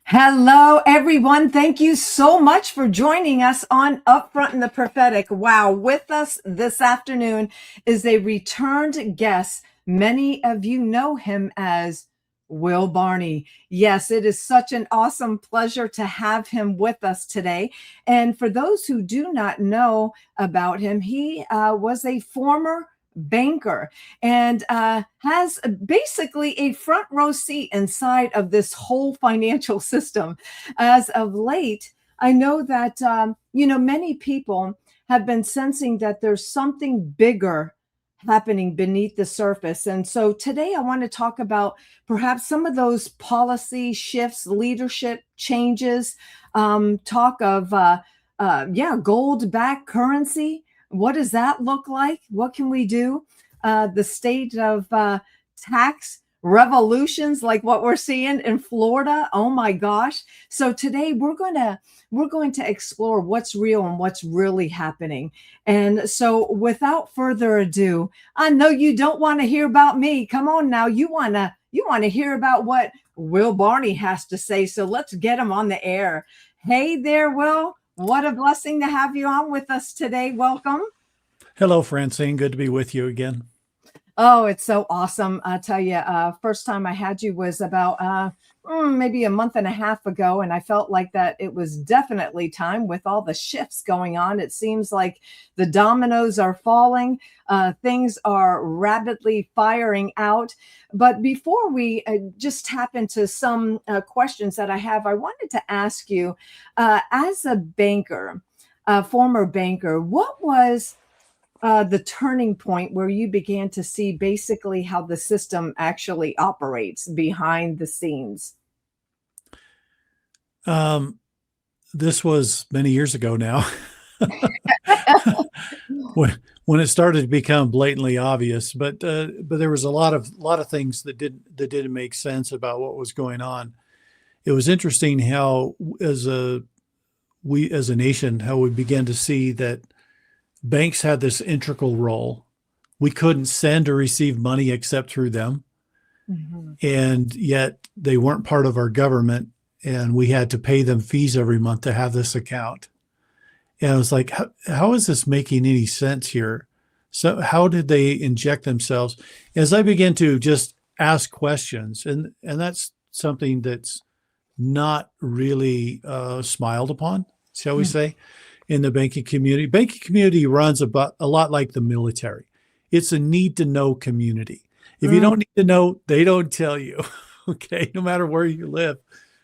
Hello, everyone. Thank you so much for joining us on Upfront in the Prophetic. Wow, with us this afternoon is a returned guest. Many of you know him as Will Barney. Yes, it is such an awesome pleasure to have him with us today. And for those who do not know about him, he was a former banker and has basically a front row seat inside of this whole financial system. As of late, I know that, many people have been sensing that there's something bigger happening beneath the surface. And so today I want to talk about perhaps some of those policy shifts, leadership changes, talk of, gold backed currency. What does that look like? What can we do? The state of tax revolutions like what we're seeing in Florida. Oh my gosh. So today we're going to explore what's real and what's really happening. And so without further ado, I know you don't want to hear about me. Come on now. You want to hear about what Will Barney has to say. So let's get him on the air. Hey there, Will. What a blessing to have you on with us today. Welcome. Hello, Francine. Good to be with you again. Oh, it's so awesome. I tell you, first time I had you was about maybe a month and a half ago. And I felt like that it was definitely time with all the shifts going on. It seems like the dominoes are falling, things are rapidly firing out. But before we just tap into some questions that I have, I wanted to ask you, as a banker, a former banker, what was the turning point where you began to see basically how the system actually operates behind the scenes? Um, this was many years ago now, when it started to become blatantly obvious. But there was a lot of things that didn't make sense about what was going on. It was interesting how, as a nation, how we began to see that banks had this integral role. We couldn't send or receive money except through them, Mhm. and yet they weren't part of our government, and we had to pay them fees every month to have this account. And I was like, how is this making any sense here? So how did they inject themselves? As I began to just ask questions, and that's something that's not really smiled upon, shall we Mm. say, in the banking community. Banking community runs about a lot like the military. It's a need to know community. If you Mm. don't need to know, they don't tell you. Okay, no matter where you live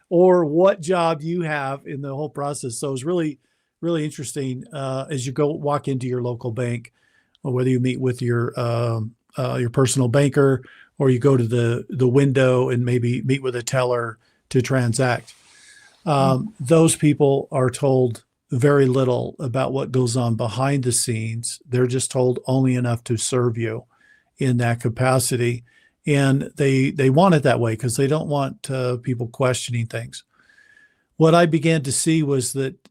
or what job you have in the whole process. So it's really, really interesting as you go walk into your local bank, or whether you meet with your personal banker, or you go to the window and maybe meet with a teller to transact. Mm. Those people are told very little about what goes on behind the scenes. They're just told only enough to serve you in that capacity. And they want it that way because they don't want people questioning things. What I began to see was that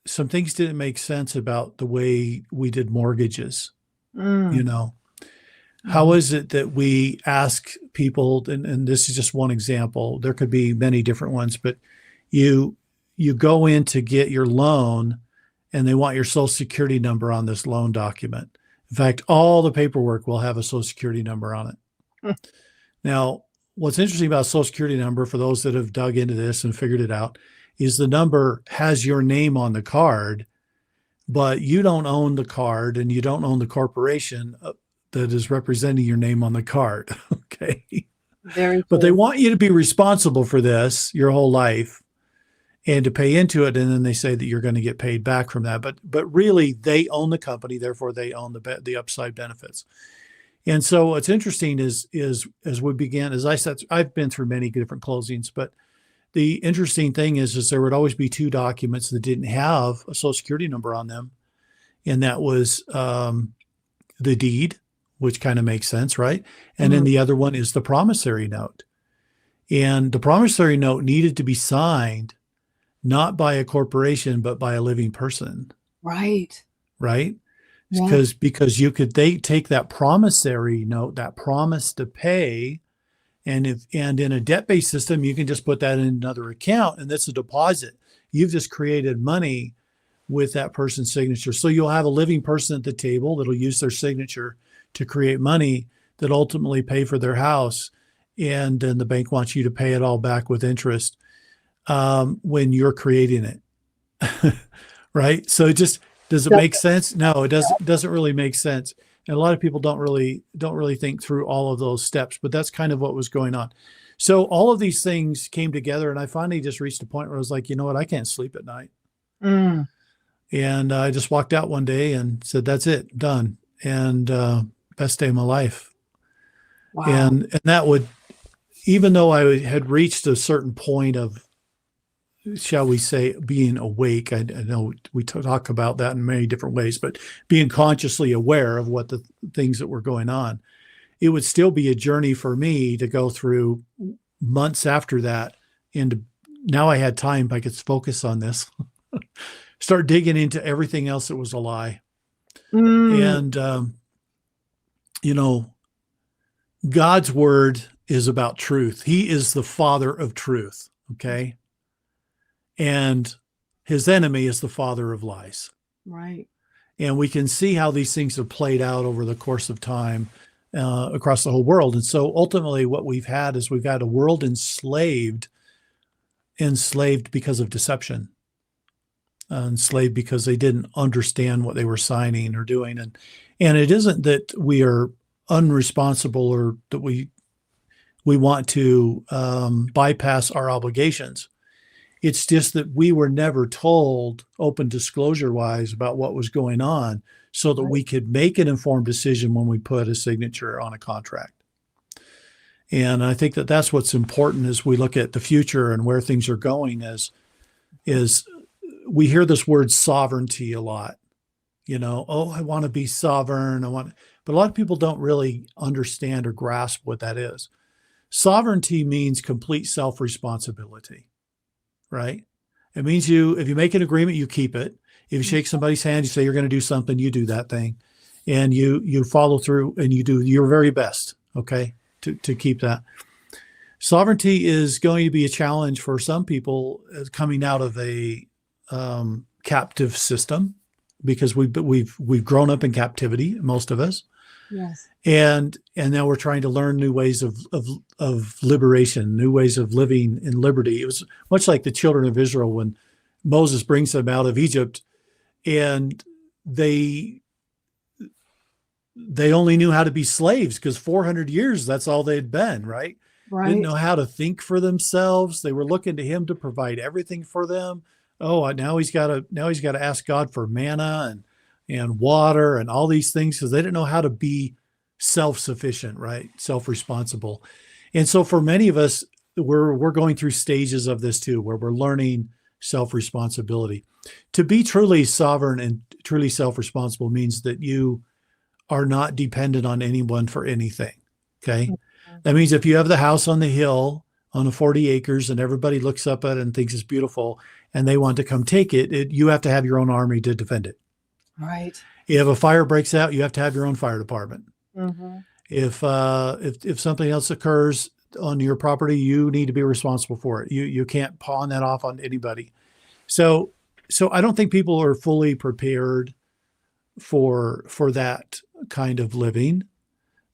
some things didn't make sense about the way we did mortgages. You Mm. know, how Mhm. is it that we ask people, and this is just one example, there could be many different ones, but you you go in to get your loan and they want your social security number on this loan document. In fact, all the paperwork will have a social security number on it. Now, what's interesting about social security number, for those that have dug into this and figured it out, is the number has your name on the card, but you don't own the card and you don't own the corporation that is representing your name on the card. Okay. Very But they true. want you to be responsible for this your whole life and to pay into it, and then they say that you're going to get paid back from that. But really, they own the company, therefore they own the upside benefits. And so what's interesting is as we began, as I said, I've been through many different closings, but the interesting thing is there would always be two documents that didn't have a social security number on them, and that was the deed, which kind of makes sense, right? And then Mhm. the other one is the promissory note, and the promissory note needed to be signed not by a corporation but by a living person, Right. right? Yeah. Because you could they take that promissory note, that promise to pay, And in a debt-based system, you can just put that in another account, and that's a deposit. You've just created money with that person's signature. So you'll have a living person at the table that'll use their signature to create money that ultimately pay for their house. And then the bank wants you to pay it all back with interest when you're creating it. Right? So does it make sense? No, it doesn't really make sense. And a lot of people don't really think through all of those steps, but that's kind of what was going on. So all of these things came together, and I finally just reached a point where I was like, you know what, I can't sleep at night. Mm. And I just walked out one day and said, that's it, done. And best day of my life. Wow. And that would, even though I had reached a certain point of, shall we say, being awake. I know we talk about that in many different ways, but being consciously aware of what the things that were going on, it would still be a journey for me to go through months after that. And now I had time, I could focus on this, start digging into everything else that was a lie. And, God's word is about truth. He is the father of truth. Okay. And his enemy is the father of lies. Right. And we can see how these things have played out over the course of time across the whole world. And so ultimately what we've had is we've had a world enslaved because of deception, enslaved because they didn't understand what they were signing or doing. And it isn't that we are unresponsible or that we want to bypass our obligations. It's just that we were never told open disclosure wise about what was going on so that we could make an informed decision when we put a signature on a contract. And I think that that's what's important as we look at the future and where things are going is we hear this word sovereignty a lot. Oh, I want to be sovereign. But a lot of people don't really understand or grasp what that is. Sovereignty means complete self-responsibility. Right? It means if you make an agreement, you keep it. If you shake somebody's hand, you say you're going to do something, you do that thing. And you follow through and you do your very best, okay, to keep that. Sovereignty is going to be a challenge for some people coming out of a captive system because we've grown up in captivity, most of us. Yes. And now we're trying to learn new ways of liberation, new ways of living in liberty. It was much like the children of Israel when Moses brings them out of Egypt, and they only knew how to be slaves because 400 years, that's all they'd been, right? Right. Didn't know how to think for themselves. They were looking to him to provide everything for them. Oh, now he's got to ask God for manna and water and all these things because they didn't know how to be self-sufficient, right? Self-responsible. And so for many of us, we're going through stages of this too, where we're learning self-responsibility. To be truly sovereign and truly self-responsible means that you are not dependent on anyone for anything. Okay. That means if you have the house on the hill on the 40 acres and everybody looks up at it and thinks it's beautiful and they want to come take it, you have to have your own army to defend it. Right. If a fire breaks out, you have to have your own fire department. Mm-hmm. If something else occurs on your property, you need to be responsible for it. You can't pawn that off on anybody. So I don't think people are fully prepared for that kind of living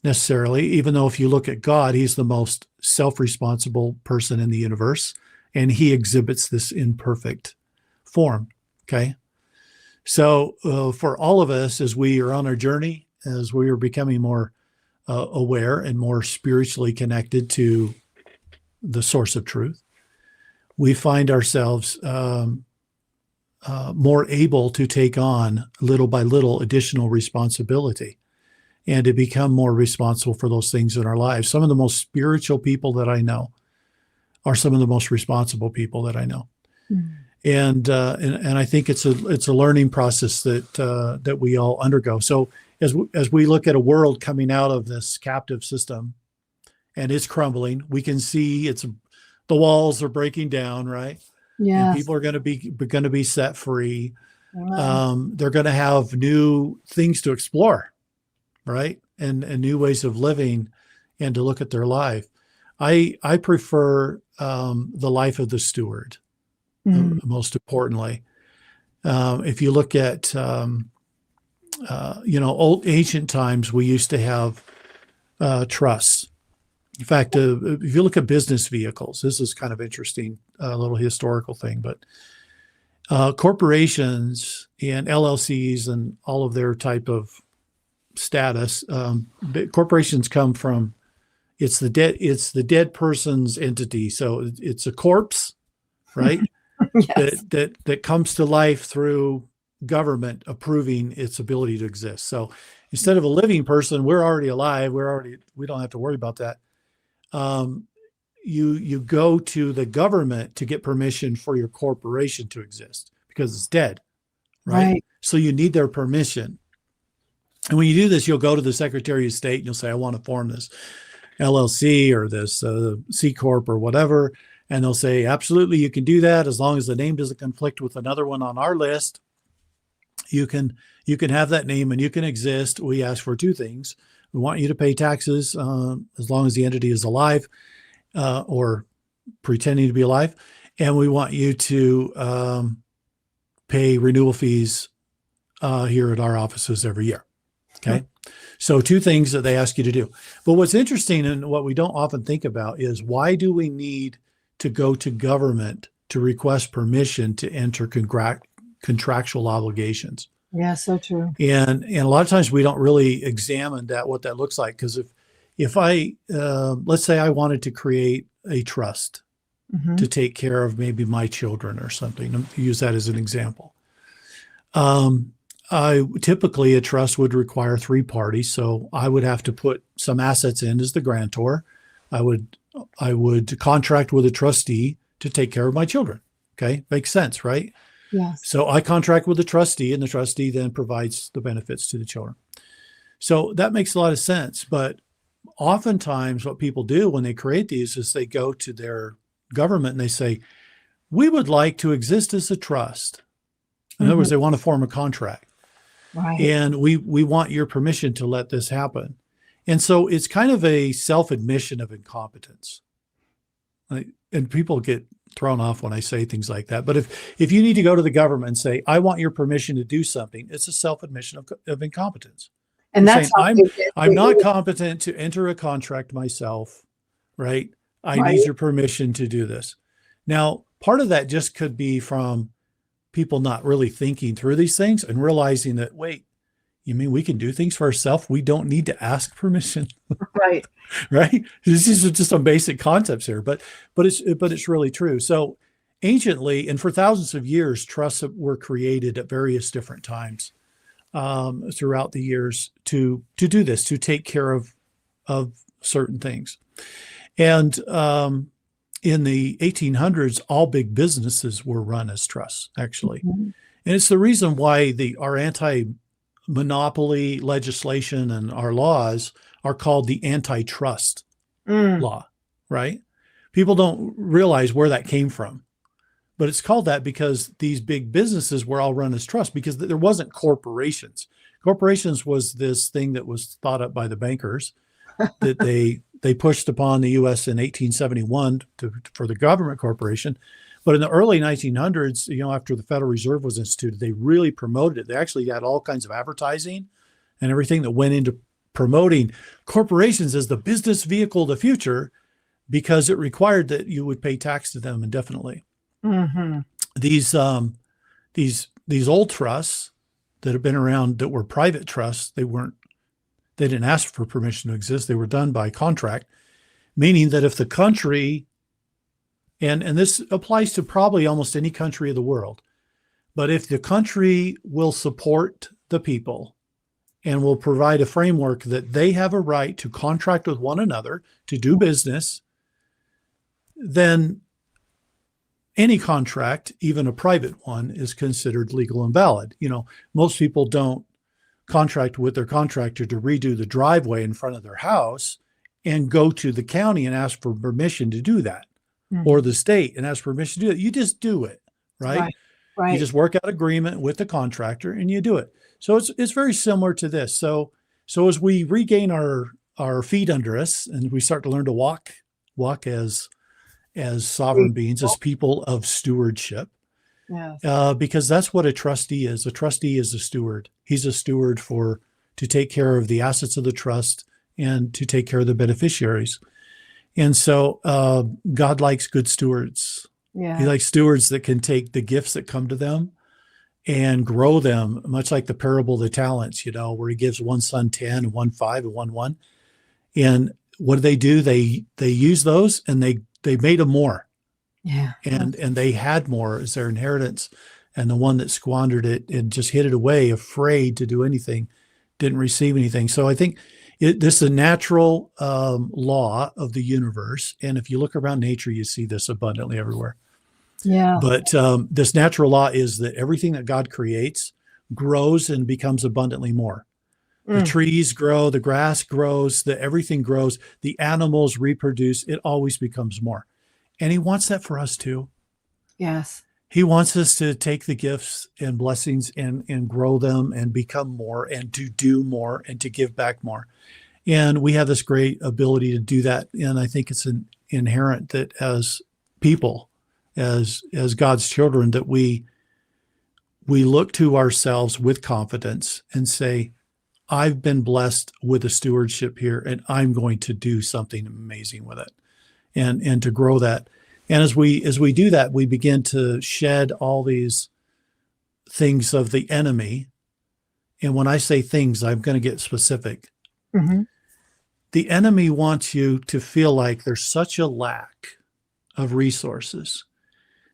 necessarily, even though if you look at God, he's the most self-responsible person in the universe, and he exhibits this in perfect form. Okay. So for all of us, as we are on our journey, as we are becoming more aware and more spiritually connected to the source of truth, we find ourselves more able to take on little by little additional responsibility and to become more responsible for those things in our lives. Some of the most spiritual people that I know are some of the most responsible people that I know. Mm-hmm. And I think it's a learning process that we all undergo. So as we look at a world coming out of this captive system and it's crumbling, we can see the walls are breaking down, right? Yeah. And people are going to be set free. They're going to have new things to explore, right? And new ways of living and to look at their life. I prefer the life of the steward, Mm. most importantly. If you look at old ancient times, we used to have trusts. In fact, if you look at business vehicles, this is kind of interesting, a little historical thing, but corporations and LLCs and all of their type of status, corporations come from it's the dead person's entity, so it's a corpse, right? Yes. That comes to life through government approving its ability to exist. So instead of a living person, we're already alive. We don't have to worry about that. Um, you go to the government to get permission for your corporation to exist because it's dead, right? Right. So you need their permission. And when you do this, you'll go to the Secretary of State and you'll say, I want to form this LLC or this C Corp or whatever. And they'll say, absolutely, you can do that as long as the name doesn't conflict with another one on our list. You can have that name and you can exist. We ask for two things. We want you to pay taxes as long as the entity is alive or pretending to be alive. And we want you to pay renewal fees here at our offices every year. Okay. So two things that they ask you to do. But what's interesting and what we don't often think about is why do we need to go to government to request permission to enter contractual obligations? Yeah, so true. And a lot of times we don't really examine what that looks like. Because if I, let's say I wanted to create a trust Mm-hmm. to take care of maybe my children or something, use that as an example. Typically a trust would require three parties. So I would have to put some assets in as the grantor. I would contract with a trustee to take care of my children. Okay. Makes sense, right? Yes. So I contract with the trustee and the trustee then provides the benefits to the children. So that makes a lot of sense. But oftentimes what people do when they create these is they go to their government and they say, we would like to exist as a trust. In other words, they want to form a contract. Right. And we want your permission to let this happen. And so it's kind of a self-admission of incompetence. And people get thrown off when I say things like that. But if you need to go to the government and say, I want your permission to do something, it's a self-admission of incompetence. And You're that's saying, how I'm not competent to enter a contract myself, right? I need your permission to do this. Now, part of that just could be from people not really thinking through these things and realizing that, wait, you mean we can do things for ourselves? We don't need to ask permission. Right. Right. This is just some basic concepts here, but it's really true. So anciently, and for thousands of years, trusts were created at various different times throughout the years to do this, to take care of certain things. And in the 1800s, all big businesses were run as trusts, actually. Mm-hmm. And it's the reason why our anti-monopoly legislation and our laws are called the antitrust law, right? People don't realize where that came from. But it's called that because these big businesses were all run as trusts because there wasn't corporations. Corporations was this thing that was thought up by the bankers that they pushed upon the U.S. in 1871 for the government corporation. But in the early 1900s, after the Federal Reserve was instituted, they really promoted it. They actually had all kinds of advertising and everything that went into promoting corporations as the business vehicle of the future because it required that you would pay tax to them indefinitely. Mm-hmm. These old trusts that have been around that were private trusts, they didn't ask for permission to exist. They were done by contract, meaning that if the country, and this applies to probably almost any country of the world, but if the country will support the people and will provide a framework that they have a right to contract with one another to do business, then any contract, even a private one, is considered legal and valid. Most people don't contract with their contractor to redo the driveway in front of their house and go to the county and ask for permission to do that, or the state and ask permission to do it. You just do it, right? Right. You just work out agreement with the contractor and you do it. So it's very similar to this. So as we regain our feet under us and we start to learn to walk walk as sovereign beings, as people of stewardship, Yes. because that's what a trustee is. A trustee is a steward. He's a steward to take care of the assets of the trust and to take care of the beneficiaries. And so God likes good stewards. He Yeah. likes stewards that can take the gifts that come to them and grow them, much like the parable of the talents, where he gives one son 10 and one 5 and one 1. And what do? They use those and they made them more. Yeah. And they had more as their inheritance. And the one that squandered it and just hid it away, afraid to do anything, didn't receive anything. So I think this is a natural law of the universe. And if you look around nature, you see this abundantly everywhere. Yeah. But this natural law is that everything that God creates grows and becomes abundantly more. The trees grow, the grass grows, everything grows, the animals reproduce. It always becomes more. And he wants that for us too. Yes. He wants us to take the gifts and blessings and grow them and become more and to do more and to give back more. And we have this great ability to do that. And I think it's inherent that as people, as God's children, that we look to ourselves with confidence and say, I've been blessed with a stewardship here, and I'm going to do something amazing with it, and to grow that. And as we do that, we begin to shed all these things of the enemy. And when I say things, I'm going to get specific. Mm-hmm. The enemy wants you to feel like there's such a lack of resources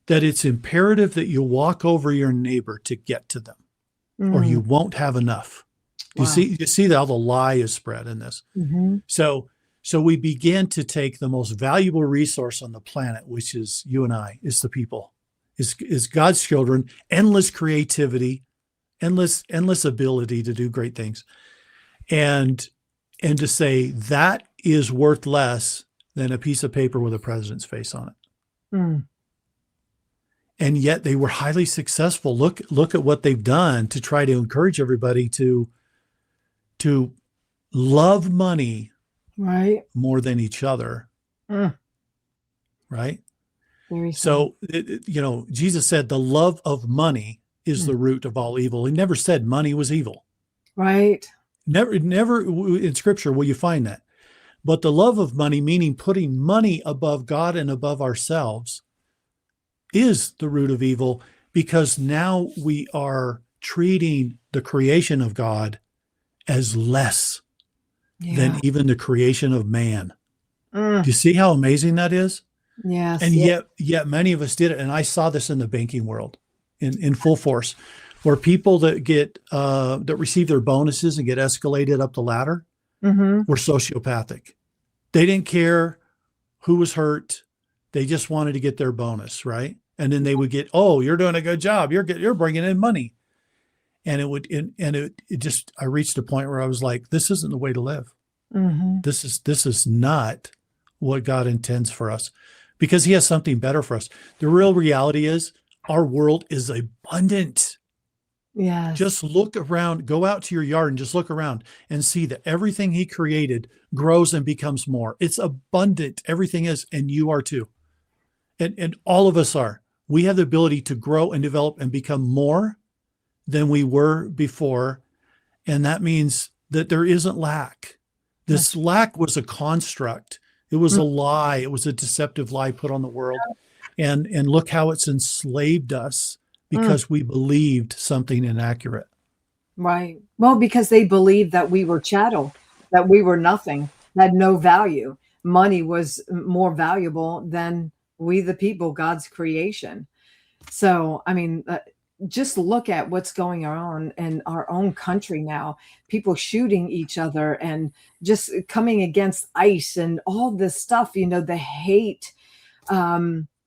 that it's imperative that you walk over your neighbor to get to them, or you won't have enough. Wow. You see how the lie is spread in this. Mm-hmm. So we begin to take the most valuable resource on the planet, which is you and I, is the people, is God's children, endless creativity, endless ability to do great things. And to say that is worth less than a piece of paper with a president's face on it. Mm. And yet they were highly successful. Look at what they've done to try to encourage everybody to love money Right. more than each other. Right. Very So, Jesus said the love of money is the root of all evil. He never said money was evil. right. Never in scripture will you find that. But the love of money, meaning putting money above God and above ourselves, is the root of evil, because now we are treating the creation of God as less than even the creation of man. Do you see how amazing that is? Yes. And yet many of us did it. And I saw this in the banking world in full force, where people that receive their bonuses and get escalated up the ladder were sociopathic. They didn't care who was hurt. They just wanted to get their bonus, right? And then they would get, oh, you're doing a good job. You're bringing in money. And I reached a point where I was like, this isn't the way to live. This is not what God intends for us, because he has something better for us. The real reality is our world is abundant. Yes. Just look around, go out to your yard and just look around and see that everything he created grows and becomes more. It's abundant. Everything is, and you are too. And all of us are. We have the ability to grow and develop and become more than we were before. And that means that there isn't lack. This lack was a construct. It was a lie. It was a deceptive lie put on the world. And look how it's enslaved us, because we believed something inaccurate. Right. Well, because they believed that we were chattel, that we were nothing, had no value. Money was more valuable than we, the people, God's creation. So, I mean, just look at what's going on in our own country now. People shooting each other and just coming against ICE and all this stuff, the hate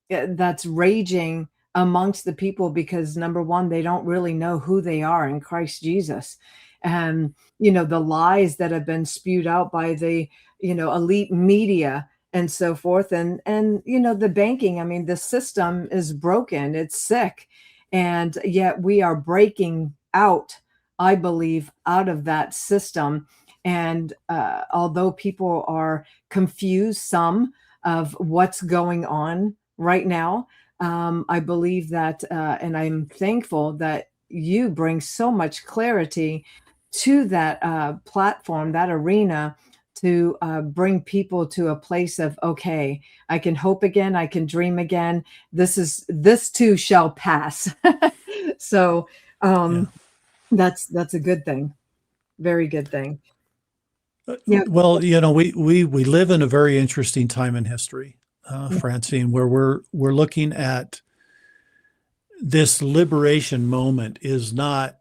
that's raging amongst the people, because number one, they don't really know who they are in Christ Jesus. And, the lies that have been spewed out by the, elite media and so forth. And, the banking, I mean, the system is broken. It's sick. And yet we are breaking out, I believe, out of that system. And although people are confused, some of what's going on right now. I believe that, and I'm thankful that you bring so much clarity to that platform, that arena, to bring people to a place of, okay, I can hope again, I can dream again. This too shall pass. So Yeah. that's a good thing. Very good thing. Yeah. Well, we live in a very interesting time in history, Francine, where we're looking at this liberation moment is not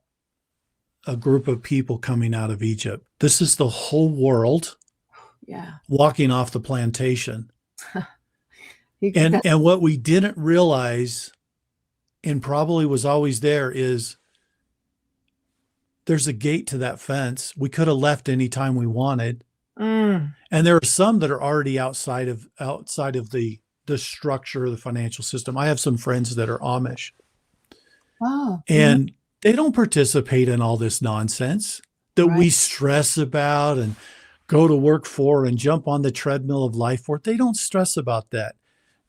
a group of people coming out of Egypt. This is the whole world Yeah. walking off the plantation. You- And that- and what we didn't realize, and probably was always there, is there's a gate to that fence. We could have left any time we wanted. Mm. And there are some that are already outside of the structure of the financial system. I have some friends that are Amish, Oh, and they don't participate in all this nonsense that right. we stress about and go to work for and jump on the treadmill of life for. They don't stress about that.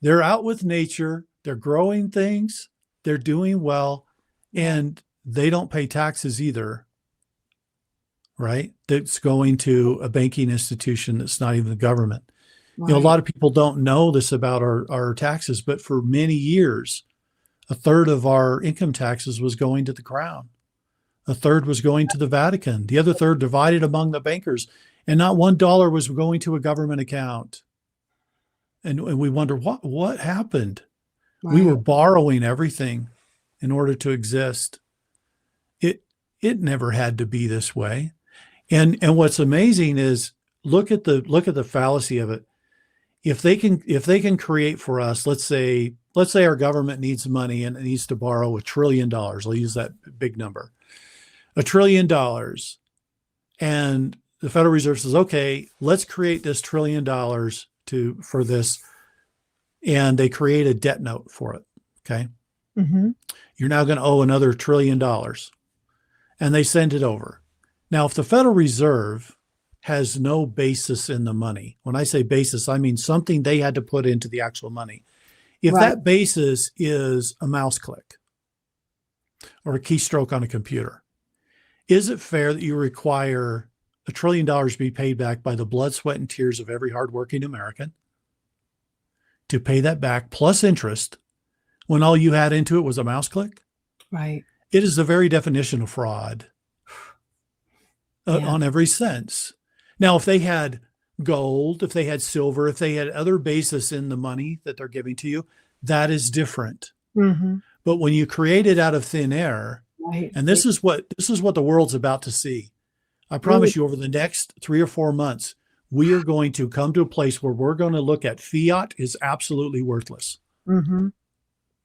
They're out with nature, they're growing things, they're doing well, and they don't pay taxes either, right? That's going to a banking institution that's not even the government. A Right. lot of people don't know this about our taxes, but for many years, a third of our income taxes was going to the crown. A third was going to the Vatican. The other third divided among the bankers, and not $1 was going to a government account. And we wonder what happened. We Right. were borrowing everything in order to exist. It never had to be this way. And what's amazing is look at the fallacy of it. If they can create for us, let's say our government needs money and it needs to borrow $1 trillion. I'll use that big number, $1 trillion. And the Federal Reserve says, okay, let's create this $1 trillion for this. And they create a debt note for it. Okay. Mm-hmm. You're now going to owe another $1 trillion. And they send it over. Now, if the Federal Reserve has no basis in the money, when I say basis, I mean something they had to put into the actual money. If Right. that basis is a mouse click or a keystroke on a computer, is it fair that you require $1 trillion to be paid back by the blood, sweat, and tears of every hardworking American to pay that back plus interest when all you had into it was a mouse click? Right. It is the very definition of fraud Yeah. on every sense. Now, if they had gold, if they had silver, if they had other basis in the money that they're giving to you, that is different. Mm-hmm. But when you create it out of thin air, Right. and this is what the world's about to see. I promise you, over the next 3 or 4 months, we are going to come to a place where we're going to look at fiat is absolutely worthless, Mm-hmm.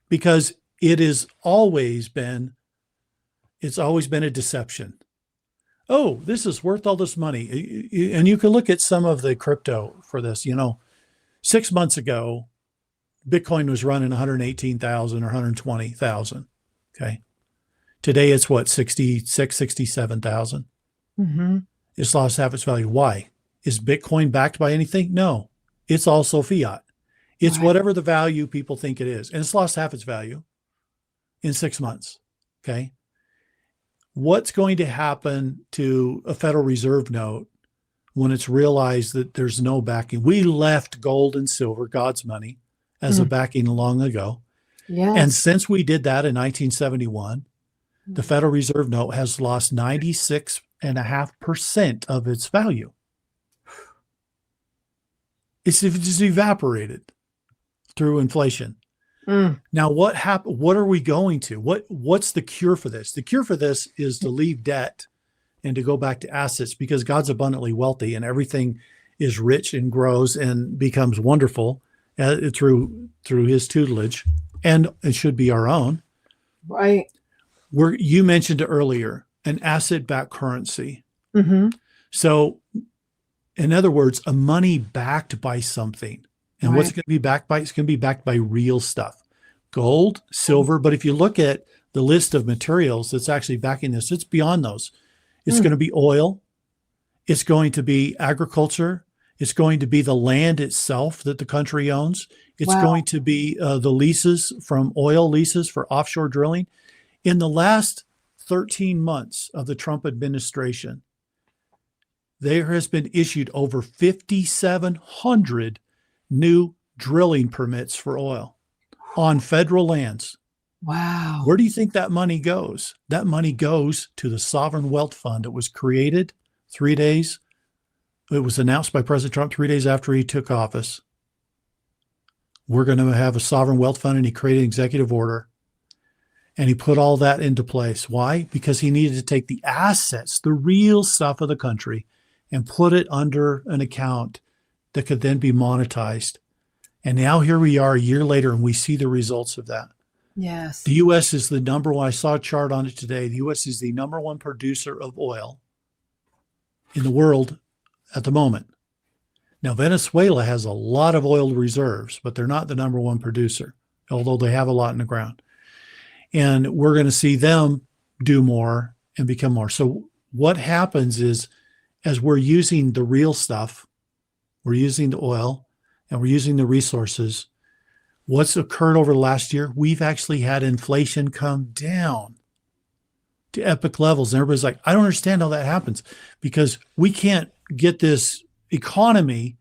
because it's always been a deception. Oh, this is worth all this money. And you can look at some of the crypto for this. 6 months ago, Bitcoin was running 118,000 or 120,000. Okay. Today it's what, 66, 67,000. Mm-hmm. It's lost half its value. Why? Is Bitcoin backed by anything? No. It's also fiat. It's Right. whatever the value people think it is. And it's lost half its value in 6 months. Okay. What's going to happen to a Federal Reserve note when it's realized that there's no backing? We left gold and silver, God's money, as a backing long ago. Yes. And since we did that in 1971, the Federal Reserve note has lost 96.5% of its value. It's just evaporated through inflation. Mm. Now, what happened? What are we going to? What's the cure for this? The cure for this is to leave debt and to go back to assets, because God's abundantly wealthy and everything is rich and grows and becomes wonderful through His tutelage, and it should be our own. Right. You mentioned earlier an asset-backed currency. Mm-hmm. So, in other words, a money backed by something. And what's it going to be backed by? It's going to be backed by real stuff, gold, silver. But if you look at the list of materials that's actually backing this, it's beyond those. It's going to be oil. It's going to be agriculture. It's going to be the land itself that the country owns. It's Wow. going to be the leases from oil leases for offshore drilling. In the last 13 months of the Trump administration, there has been issued over 5,700 new drilling permits for oil on federal lands. Wow. Where do you think that money goes? That money goes to the Sovereign Wealth Fund. It was created 3 days. It was announced by President Trump 3 days after he took office. We're going to have a sovereign wealth fund, and he created an executive order, and he put all that into place. Why? Because he needed to take the assets, the real stuff of the country, and put it under an account that could then be monetized. And now here we are a year later, and we see the results of that. Yes. The U.S. is the number one. I saw a chart on it today. The U.S. is the number one producer of oil in the world at the moment. Now, Venezuela has a lot of oil reserves, but they're not the number one producer, although they have a lot in the ground. And we're going to see them do more and become more. So what happens is, as we're using the real stuff, we're using the oil and we're using the resources, what's occurred over the last year, we've actually had inflation come down to epic levels. And everybody's like, I don't understand how that happens, because we can't get this economy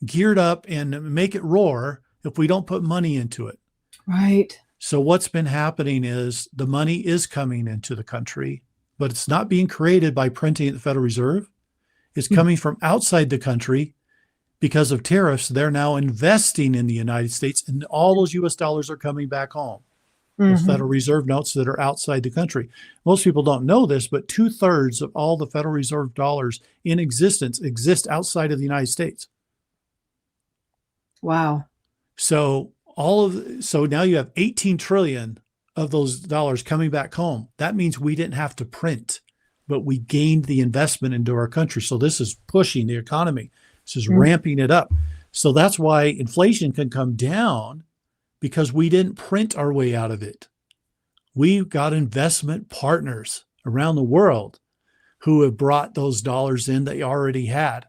geared up and make it roar if we don't put money into it. Right. So what's been happening is the money is coming into the country, but it's not being created by printing at the Federal Reserve. It's coming from outside the country. Because of tariffs, they're now investing in the United States, and all those US dollars are coming back home. Those Federal Reserve notes that are outside the country. Most people don't know this, but 2/3 of all the Federal Reserve dollars in existence exist outside of the United States. Wow. So now you have 18 trillion of those dollars coming back home. That means we didn't have to print, but we gained the investment into our country. So this is pushing the economy. This is ramping it up. So that's why inflation can come down, because we didn't print our way out of it. We've got investment partners around the world who have brought those dollars in that you already had.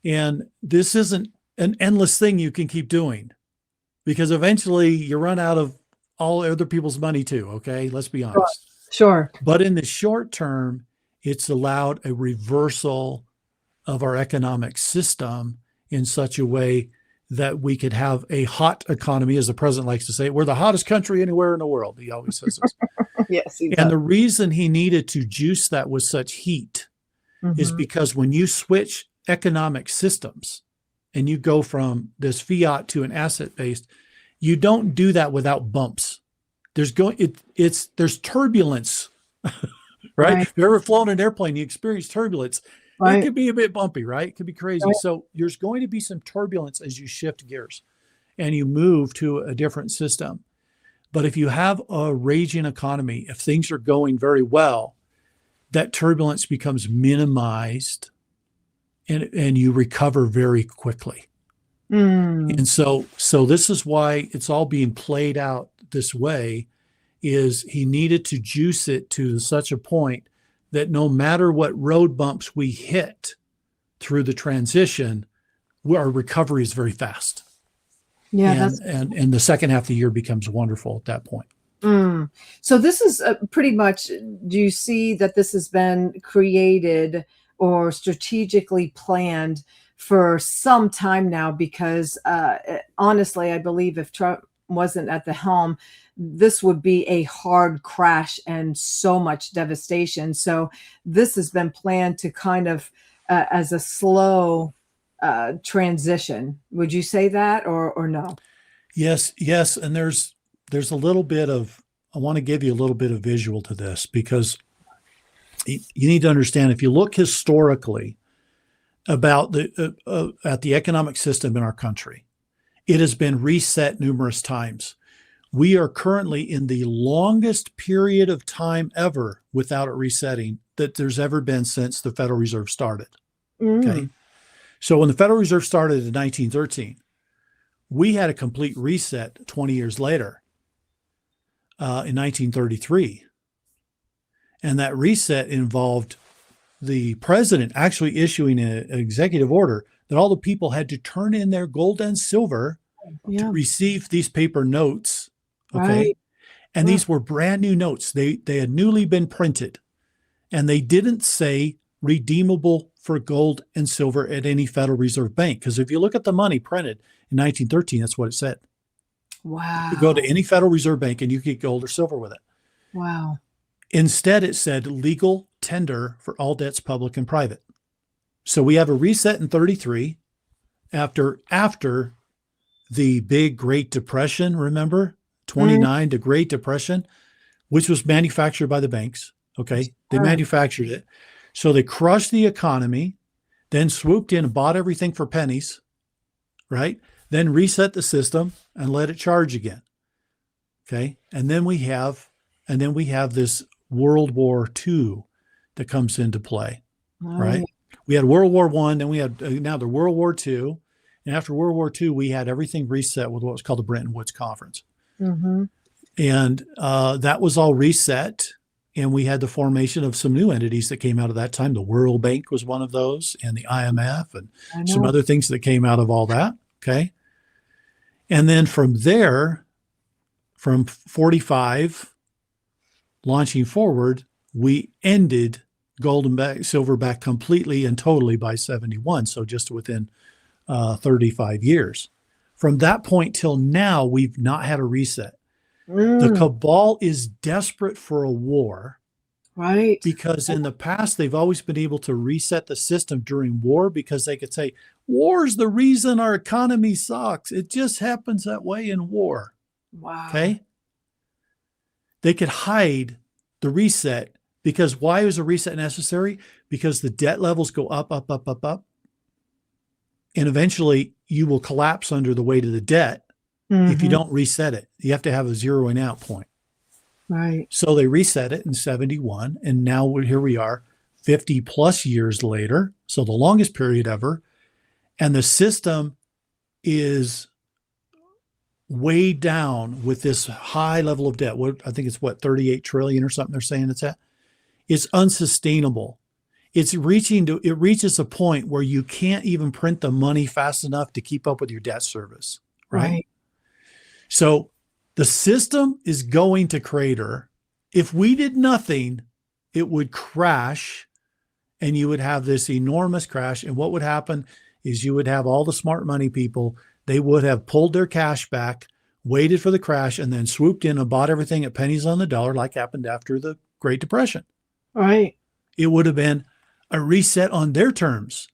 And this isn't an endless thing you can keep doing, because eventually you run out of all other people's money too. Okay, let's be honest. Sure. But in the short term, it's allowed a reversal of our economic system in such a way that we could have a hot economy, as the president likes to say. We're the hottest country anywhere in the world. He always says this. Yes. And the reason he needed to juice that with such heat is because when you switch economic systems and you go from this fiat to an asset-based, you don't do that without bumps. There's turbulence, right? If you've ever flown an airplane, you experience turbulence. Right. It could be a bit bumpy, right? It could be crazy. Right. So there's going to be some turbulence as you shift gears and you move to a different system. But if you have a raging economy, if things are going very well, that turbulence becomes minimized and you recover very quickly. And so this is why it's all being played out this way, is he needed to juice it to such a point that no matter what road bumps we hit through the transition, our recovery is very fast. Yeah, and the second half of the year becomes wonderful at that point. So this is pretty much, do you see that this has been created or strategically planned for some time now? Because honestly, I believe if Trump wasn't at the helm, this would be a hard crash and so much devastation. So this has been planned to kind of as a slow transition. Would you say that or no? Yes. And there's a little bit of, I want to give you a little bit of visual to this, because you need to understand, if you look historically about at the economic system in our country, it has been reset numerous times. We are currently in the longest period of time ever without it resetting that there's ever been since the Federal Reserve started. Okay. So when the Federal Reserve started in 1913, we had a complete reset 20 years later in 1933. And that reset involved the president actually issuing an executive order that all the people had to turn in their gold and silver to Yeah. receive these paper notes. Okay. Right. And these were brand new notes. They had newly been printed, and they didn't say redeemable for gold and silver at any Federal Reserve Bank. Because if you look at the money printed in 1913, that's what it said. Wow. You go to any Federal Reserve Bank and you get gold or silver with it. Wow. Instead, it said legal tender for all debts, public and private. So we have a reset in 33 after the big Great Depression, remember? 29, the Great Depression, which was manufactured by the banks. Okay. They manufactured it. So they crushed the economy, then swooped in and bought everything for pennies, right? Then reset the system and let it charge again. Okay. And then we have this World War II that comes into play, right? We had World War I, then we had now the World War II. And after World War II, we had everything reset with what was called the Bretton Woods Conference. Mm-hmm. And that was all reset. And we had the formation of some new entities that came out of that time. The World Bank was one of those, and the IMF, and some other things that came out of all that. Okay. And then from there, from 45, launching forward, we ended gold and silver back completely and totally by 71. So just within 35 years. From that point till now, we've not had a reset. The cabal is desperate for a war. Right. Because in the past, they've always been able to reset the system during war because they could say, war's the reason our economy sucks. It just happens that way in war. Wow. Okay. They could hide the reset because why is a reset necessary? Because the debt levels go up, up, up, up, up. And eventually you will collapse under the weight of the debt if you don't reset it. You have to have a zeroing out point. Right. So they reset it in 71. And now here we are 50 plus years later. So the longest period ever. And the system is weighed down with this high level of debt. I think it's 38 trillion or something they're saying it's at. It's unsustainable. It reaches a point where you can't even print the money fast enough to keep up with your debt service. Right. So the system is going to crater. If we did nothing, it would crash and you would have this enormous crash. And what would happen is you would have all the smart money people, they would have pulled their cash back, waited for the crash, and then swooped in and bought everything at pennies on the dollar like happened after the Great Depression. Right. It would have been a reset on their terms,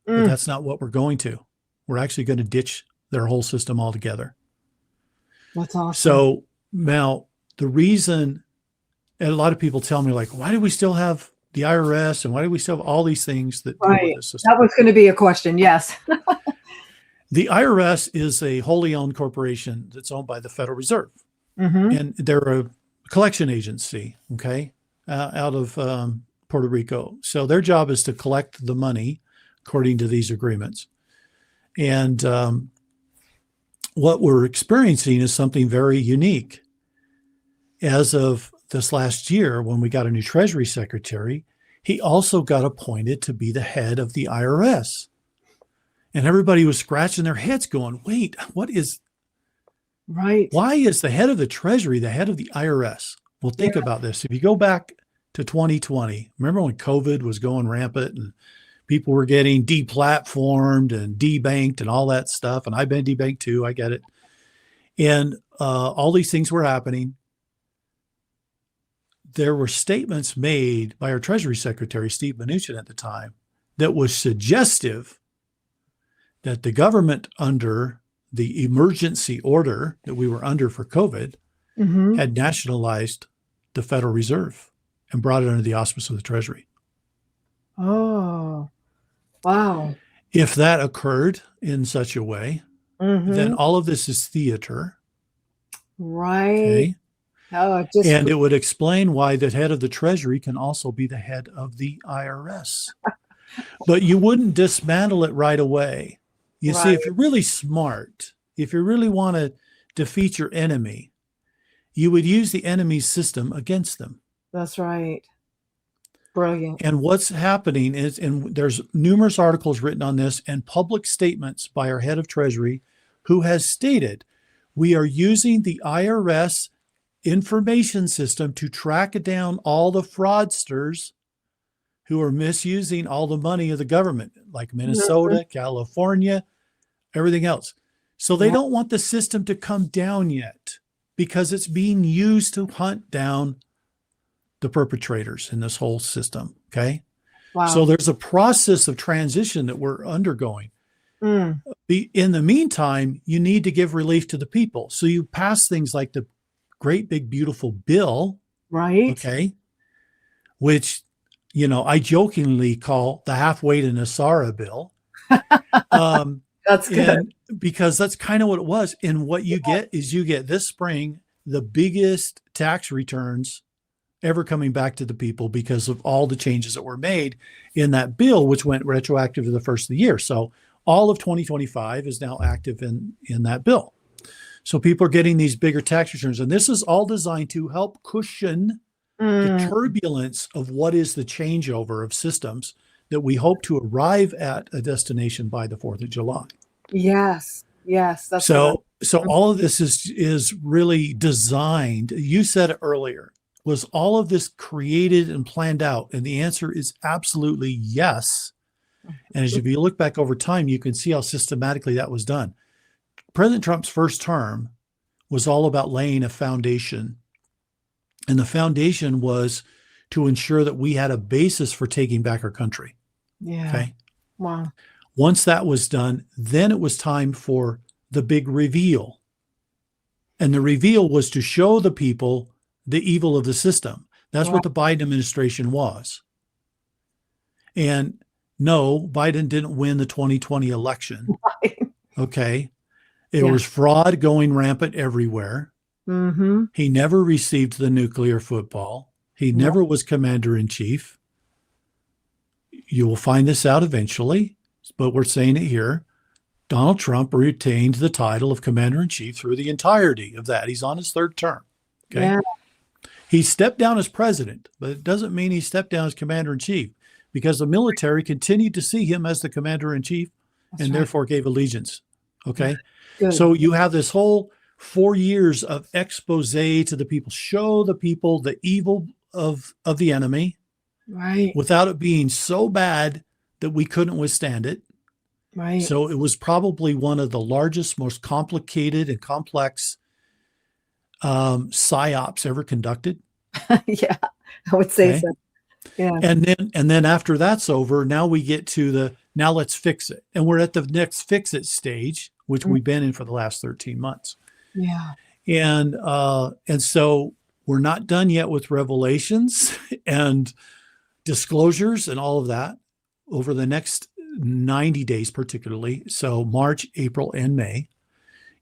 but that's not what we're going to. We're actually going to ditch their whole system altogether. That's awesome. So now the reason, and a lot of people tell me like, why do we still have the IRS and why do we still have all these things that deal with this system? That was going to be a question. Yes. The IRS is a wholly owned corporation that's owned by the Federal Reserve, and they're a collection agency. Okay. Out of Puerto Rico. So their job is to collect the money according to these agreements. And what we're experiencing is something very unique. As of this last year, when we got a new Treasury Secretary, he also got appointed to be the head of the IRS. And everybody was scratching their heads going, wait, why is the head of the Treasury the head of the IRS? Well, think about this. If you go back to 2020, remember when COVID was going rampant and people were getting deplatformed and debanked and all that stuff. And I've been debanked too. I get it. And all these things were happening. There were statements made by our Treasury Secretary, Steve Mnuchin at the time, that was suggestive that the government under the emergency order that we were under for COVID had nationalized the Federal Reserve and brought it under the auspice of the Treasury. Oh, wow. If that occurred in such a way, then all of this is theater. Right. Okay? And it would explain why the head of the Treasury can also be the head of the IRS. But you wouldn't dismantle it right away. You see, if you're really smart, if you really want to defeat your enemy, you would use the enemy's system against them. That's right. Brilliant. And what's happening is, and there's numerous articles written on this and public statements by our head of Treasury, who has stated, we are using the IRS information system to track down all the fraudsters who are misusing all the money of the government, like Mhm. Minnesota, California, everything else. So they Yeah. don't want the system to come down yet because it's being used to hunt down the perpetrators in this whole system. Okay. So Wow. there's a process of transition that we're undergoing. Mm. In the meantime, you need to give relief to the people. So you pass things like the great big beautiful bill, Right. okay, which, I jokingly call the halfway to Nasara bill. Um, That's good. and because that's kind of what it was. And what you get is you get this spring the biggest tax returns ever coming back to the people because of all the changes that were made in that bill, which went retroactive to the first of the year. So all of 2025 is now active in that bill. So people are getting these bigger tax returns. And this is all designed to help cushion the Mm. turbulence of what is the changeover of systems that we hope to arrive at a destination by the 4th of July. Yes. Yes. That's what So all of this is really designed. You said it earlier. Was all of this created and planned out? And the answer is absolutely yes. And as if you look back over time, you can see how systematically that was done. President Trump's first term was all about laying a foundation. And the foundation was to ensure that we had a basis for taking back our country. Yeah. Okay. Wow. Once that was done, then it was time for the big reveal. And the reveal was to show the people the evil of the system. That's what the Biden administration was. And no, Biden didn't win the 2020 election. Right. Okay. It was fraud going rampant everywhere. Mm-hmm. He never received the nuclear football. He never was commander in chief. You will find this out eventually, but we're saying it here. Donald Trump retained the title of commander in chief through the entirety of that. He's on his third term. Okay. Yeah. He stepped down as president, but it doesn't mean he stepped down as commander in chief because the military continued to see him as the commander in chief and therefore gave allegiance. Okay. Good. So you have this whole 4 years of expose to the people, show the people the evil of the enemy, Right. without it being so bad that we couldn't withstand it. Right. So it was probably one of the largest, most complicated and complex psyops ever conducted. Yeah, I would say so. Yeah. And then after that's over, now we get to now let's fix it. And we're at the next fix it stage, which we've been in for the last 13 months. Yeah. And so we're not done yet with revelations and disclosures and all of that over the next 90 days, particularly. So March, April, and May,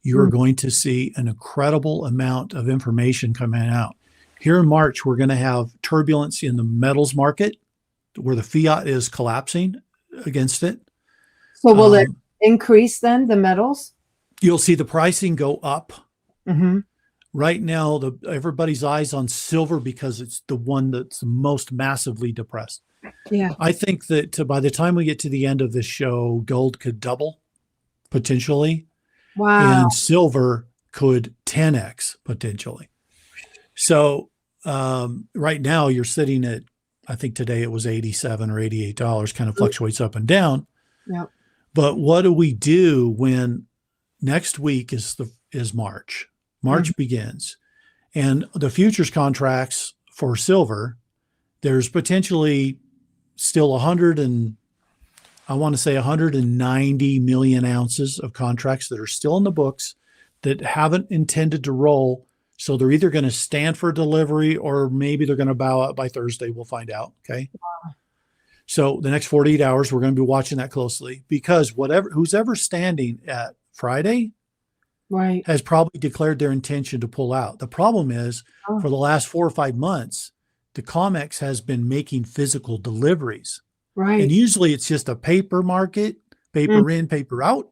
you are going to see an incredible amount of information coming out. Here in March, we're going to have turbulence in the metals market where the fiat is collapsing against it. So will it increase then, the metals? You'll see the pricing go up. Mm-hmm. Right now, everybody's eyes on silver because it's the one that's most massively depressed. Yeah. I think that by the time we get to the end of this show, gold could double potentially. Wow. And silver could 10x potentially. So right now you're sitting at, I think today it was $87 or $88, kind of fluctuates up and down. Yep. But what do we do when next week is March? March begins, and the futures contracts for silver, there's potentially still 190 million ounces of contracts that are still in the books that haven't intended to roll. So they're either going to stand for delivery or maybe they're going to bow out by Thursday. We'll find out. Okay. Wow. So the next 48 hours, we're going to be watching that closely because who's ever standing at Friday has probably declared their intention to pull out. The problem is for the last 4 or 5 months, the COMEX has been making physical deliveries. Right. And usually it's just a paper market, paper in, paper out.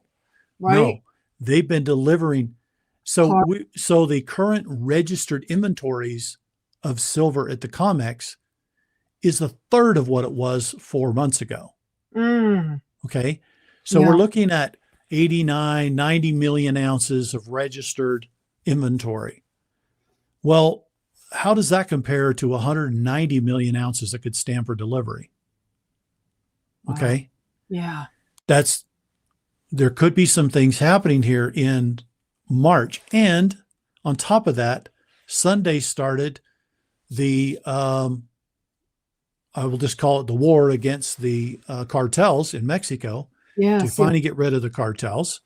Right. No, they've been delivering. So the current registered inventories of silver at the COMEX is a third of what it was 4 months ago. Mm. Okay. So Yeah. we're looking at 89, 90 million ounces of registered inventory. Well, how does that compare to 190 million ounces that could stand for delivery? Wow. Okay. Yeah. There could be some things happening here in March. And on top of that, Sunday started the, I will just call it the war against the cartels in Mexico to Yes. finally get rid of the cartels.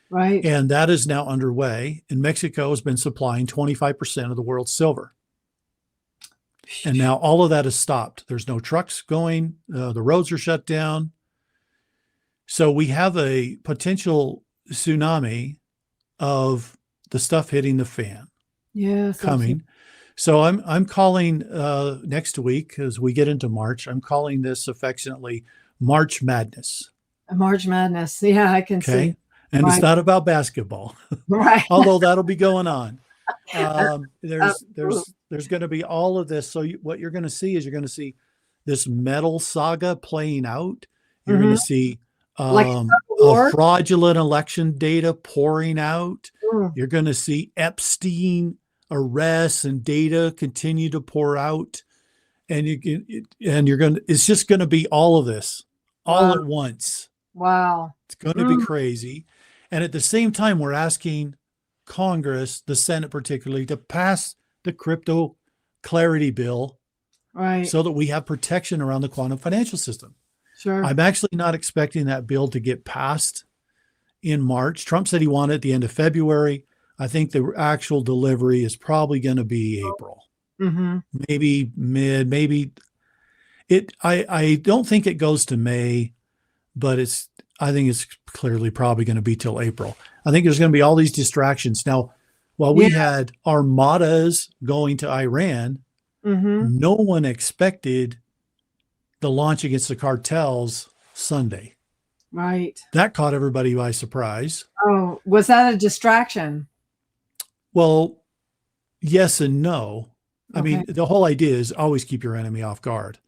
Right. And that is now underway. And Mexico has been supplying 25% of the world's silver. And now all of that is stopped. There's no trucks going. The roads are shut down. So we have a potential tsunami of the stuff hitting the fan Yes. coming. So I'm calling next week as we get into March. I'm calling this affectionately March Madness. March Madness. Yeah, I can Okay. see. And Right. it's not about basketball, Right. although that'll be going on. There's Absolutely. going to be all of this. So what you're going to see is you're going to see this metal saga playing out. You're going to see Like a war. fraudulent election data pouring out. Mm. You're going to see Epstein arrests and data continue to pour out, and you're going to. It's just going to be all of this all Wow. at once. Wow. It's going to be crazy, and at the same time, we're asking Congress, the Senate particularly, to pass the crypto clarity bill, Right. so that we have protection around the quantum financial system. Sure. I'm actually not expecting that bill to get passed in March. Trump said he wanted it at the end of February. I think the actual delivery is probably going to be April, maybe mid, maybe it. I don't think it goes to May, but I think it's clearly probably going to be till April. I think there's going to be all these distractions. Now, while we had armadas going to Iran, no one expected the launch against the cartels Sunday. Right. That caught everybody by surprise. Oh, was that a distraction? Well, yes and no. I Okay. mean, the whole idea is always keep your enemy off guard.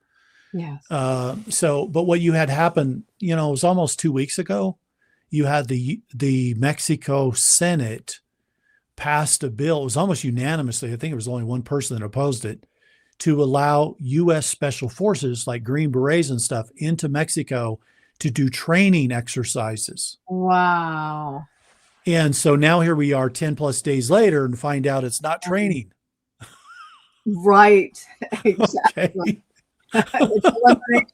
Yes. But what you had happen, it was almost 2 weeks ago. You had the Mexico Senate passed a bill. It was almost unanimously. I think it was only one person that opposed it, to allow U.S. special forces like Green Berets and stuff into Mexico to do training exercises. Wow. And so now here we are 10 plus days later and find out it's not training. Right. Exactly. Okay.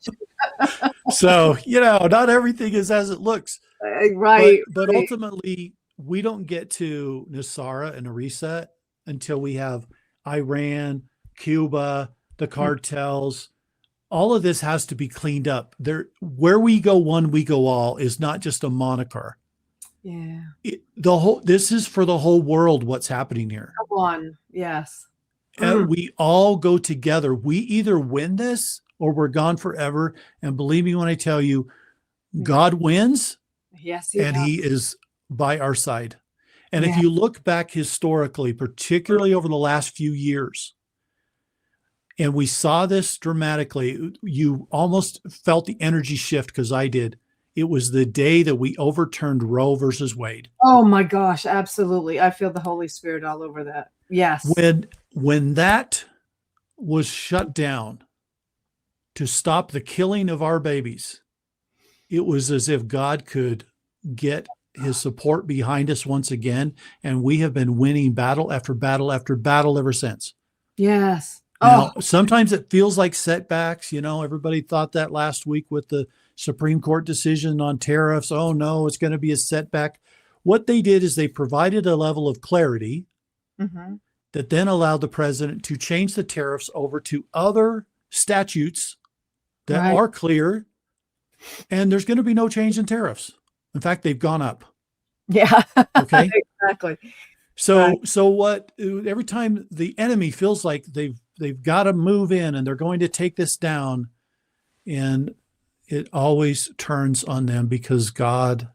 So, not everything is as it looks. Right. But right. ultimately, we don't get to Nasara and a reset until we have Iran, Cuba, the cartels. All of this has to be cleaned up. Where we go one, we go all is not just a moniker. Yeah. This is for the whole world what's happening here. One. Yes. And we all go together. We either win this or we're gone forever. And believe me when I tell you, God wins. Yes, He is by our side. And if you look back historically, particularly over the last few years, and we saw this dramatically, you almost felt the energy shift, because I did. It was the day that we overturned Roe versus Wade. Oh my gosh, absolutely. I feel the Holy Spirit all over that. Yes. When that was shut down to stop the killing of our babies, it was as if God could get his support behind us once again. And we have been winning battle after battle after battle ever since. Yes. Now, sometimes it feels like setbacks. Everybody thought that last week with the Supreme Court decision on tariffs. Oh, no, it's going to be a setback. What they did is they provided a level of clarity that then allowed the president to change the tariffs over to other statutes that are clear, and there's going to be no change in tariffs. In fact, they've gone up. Yeah. Okay. Exactly. So every time the enemy feels like they've got to move in and they're going to take this down, and it always turns on them because God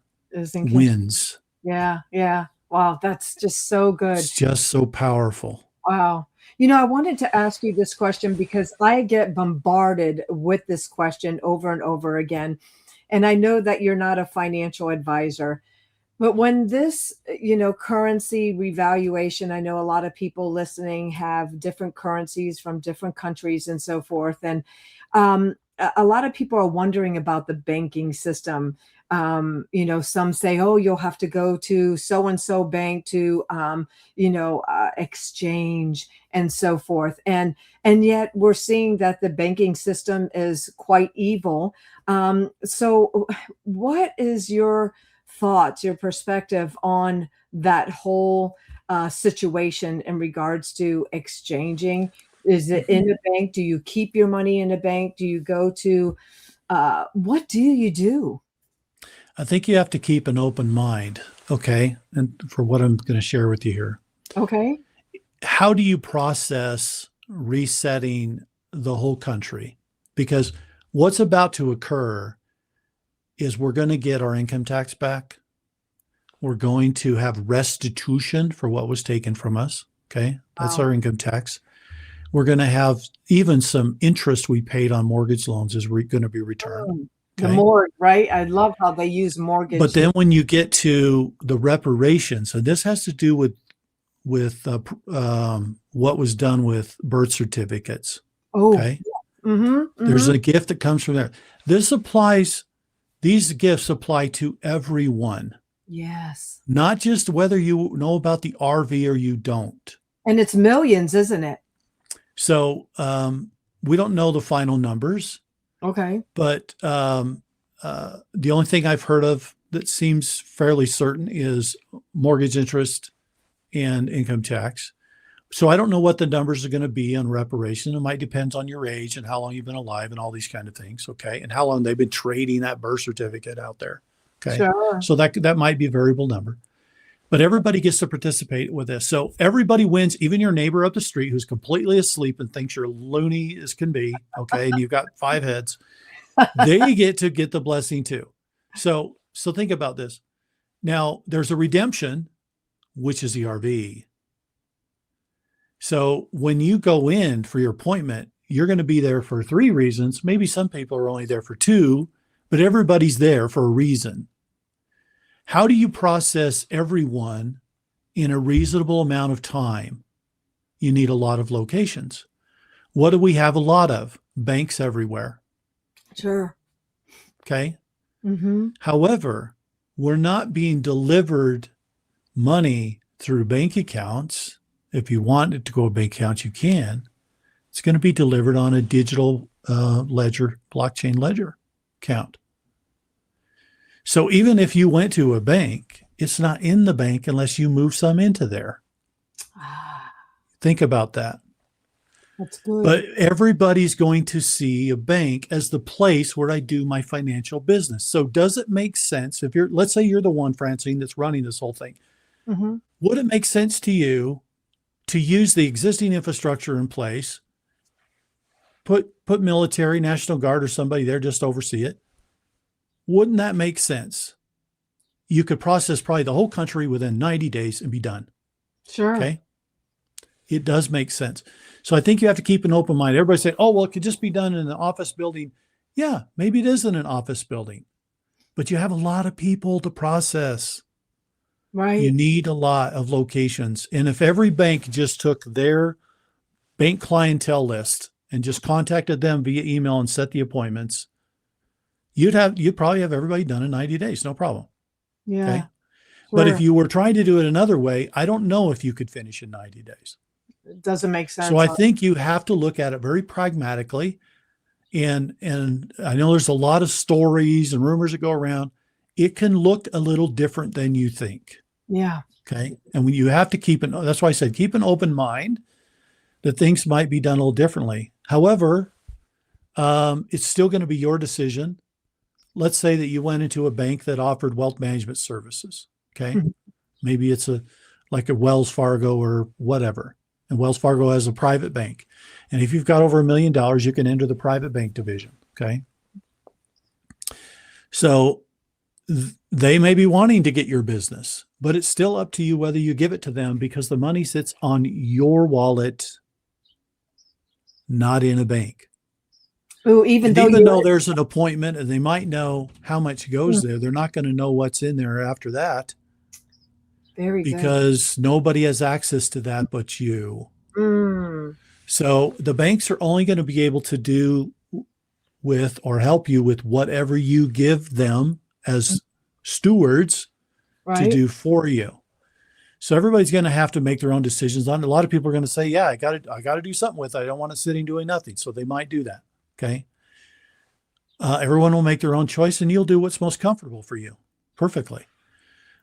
wins. Yeah. Yeah. Wow. That's just so good. It's just so powerful. Wow. I wanted to ask you this question because I get bombarded with this question over and over again. And I know that you're not a financial advisor, but when this, currency revaluation, I know a lot of people listening have different currencies from different countries and so forth. And a lot of people are wondering about the banking system. Some say, oh, you'll have to go to so and so bank to, exchange and so forth. And yet we're seeing that the banking system is quite evil. So, what is your thoughts, your perspective on that whole situation in regards to exchanging? Is it in Mhm. a bank? Do you keep your money in a bank? Do you go to, what do you do? I think you have to keep an open mind. Okay. And for what I'm going to share with you here, Okay. how do you process resetting the whole country? Because what's about to occur is we're going to get our income tax back. We're going to have restitution for what was taken from us. Okay. That's Wow. our income tax. We're going to have even some interest we paid on mortgage loans is going to be returned. The Okay. mortgage, right? I love how they use But mortgage. then when you get to the reparations, so this has to do with what was done with birth certificates. Oh, Okay. mm-hmm, There's mm-hmm. a gift that comes from there. This applies, these gifts apply to everyone, Yes. not just whether you know about the RV or you don't. And it's millions, isn't it? So we don't know the final numbers, Okay. but the only thing I've heard of that seems fairly certain is mortgage interest and income tax. So I don't know what the numbers are going to be on reparation. It might depend on your age and how long you've been alive and all these kind of things. Okay. And how long they've been trading that birth certificate out there. Okay. Sure. So that might be a variable number, but everybody gets to participate with this. So everybody wins, even your neighbor up the street who's completely asleep and thinks you're loony as can be. Okay. And you've got 5 heads. They get to get the blessing too. So think about this. Now there's a redemption, which is the RV. So when you go in for your appointment, you're going to be there for 3 reasons. Maybe some people are only there for 2, but everybody's there for a reason. How do you process everyone in a reasonable amount of time? You need a lot of locations. What do we have a lot of? Banks everywhere. Sure. Okay. Mm-hmm. However, we're not being delivered money through bank accounts. If you want it to go to bank accounts, you can. It's going to be delivered on a digital ledger, blockchain ledger account. So even if you went to a bank, it's not in the bank unless you move some into there. Ah, Think about that. that's good. But everybody's going to see a bank as the place where I do my financial business. So does it make sense if let's say you're the one, Francine, that's running this whole thing. Mm-hmm. Would it make sense to you to use the existing infrastructure in place, put military, National Guard, or somebody there just to oversee it? Wouldn't that make sense? You could process probably the whole country within 90 days and be done. Sure. Okay. It does make sense. So I think you have to keep an open mind. Everybody say, oh, well, it could just be done in an office building. Yeah, maybe it is in an office building, but you have a lot of people to process. You Right. need a lot of locations. And if every bank just took their bank clientele list and just contacted them via email and set the appointments, you'd probably have everybody done in 90 days, no problem. Yeah. Okay. But if Sure. you were trying to do it another way, I don't know if you could finish in 90 days. It doesn't make So sense. I think you have to look at it very pragmatically. And I know there's a lot of stories and rumors that go around. It can look a little different than you think. Yeah. Okay. And when you have to that's why I said keep an open mind that things might be done a little differently. However, it's still going to be your decision. Let's say that you went into a bank that offered wealth management services. Okay. Mhm. Maybe it's like a Wells Fargo or whatever. And Wells Fargo has a private bank. And if you've got over $1 million, you can enter the private bank division. Okay. So they may be wanting to get your business, but it's still up to you whether you give it to them because the money sits on your wallet not in a bank. Ooh, even And though even though you're there's an appointment and they might know how much goes there, they're not going to know what's in there after that very good. because nobody has access to that but you. Mm, So the banks are only going to be able to do with or help you with whatever you give them as stewards to right. do for you. So everybody's going to have to make their own decisions on it. A lot of people are going to say, yeah, I got to do something with it. I don't want it sitting doing nothing. So they might do that. Okay. Everyone will make their own choice and you'll do what's most comfortable for you perfectly.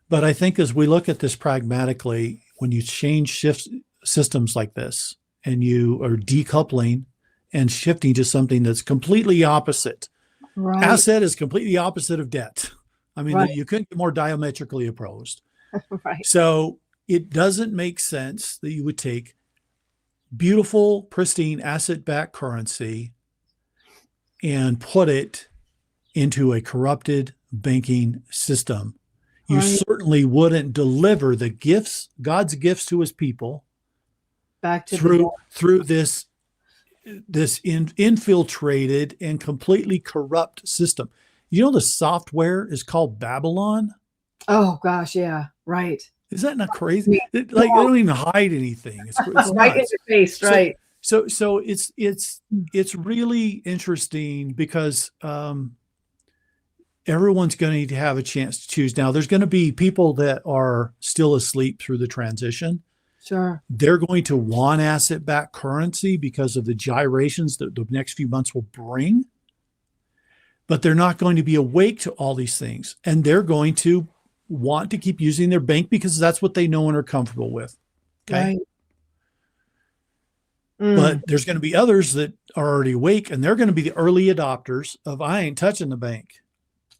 But I think as we look at this pragmatically, when you change shift systems like this and you are decoupling and shifting to something that's completely opposite, Right. asset is completely opposite of debt. I mean, Right. you couldn't get more diametrically opposed. Right. So it doesn't make sense that you would take beautiful, pristine asset-backed currency and put it into a corrupted banking system. You Right. certainly wouldn't deliver the gifts, God's gifts to his people Back to the debt. through this infiltrated and completely corrupt system. You know, the software is called Babylon. Oh gosh, yeah. Right. Is that not crazy? Me. Like they Yeah. don't even hide anything. It's Right in nuts. your face, So right. so it's really interesting because everyone's going to need to have a chance to choose. Now, there's going to be people that are still asleep through the transition. Sure. They're going to want asset-backed currency because of the gyrations that the next few months will bring. But they're not going to be awake to all these things. And they're going to want to keep using their bank because that's what they know and are comfortable with. Okay. Right. But there's going to be others that are already awake and they're going to be the early adopters of I ain't touching the bank.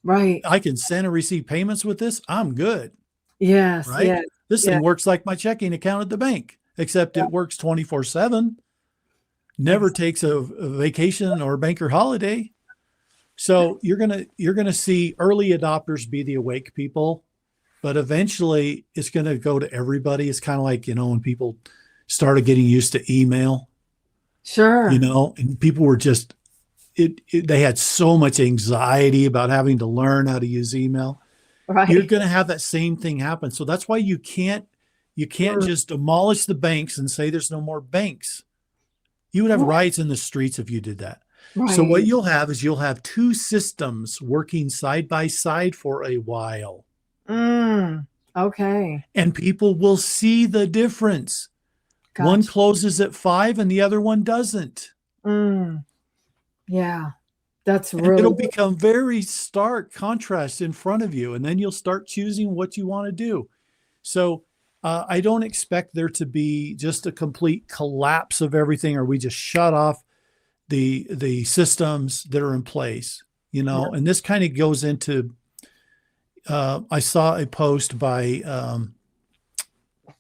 Right. I can send and receive payments with this. I'm good. Yes. Right. Yes. This Yeah. thing works like my checking account at the bank, except it works 24/7, never takes a vacation or banker holiday. So you're gonna see early adopters be the awake people, but eventually it's gonna go to everybody. It's kind of like, when people started getting used to email, Sure. and people were just they had so much anxiety about having to learn how to use email. Right. You're going to have that same thing happen. So that's why you can't just demolish the banks and say there's no more banks. You would have riots in the streets if you did that. So Right. what you'll have is you'll have two systems working side by side for a while. Okay. And people will see the difference. Gotcha. One closes at 5 and the other one doesn't. Yeah. That's And really it'll become very stark contrast in front of you. And then you'll start choosing what you want to do. So I don't expect there to be just a complete collapse of everything, or we just shut off the systems that are in place, and this kind of goes into, I saw a post by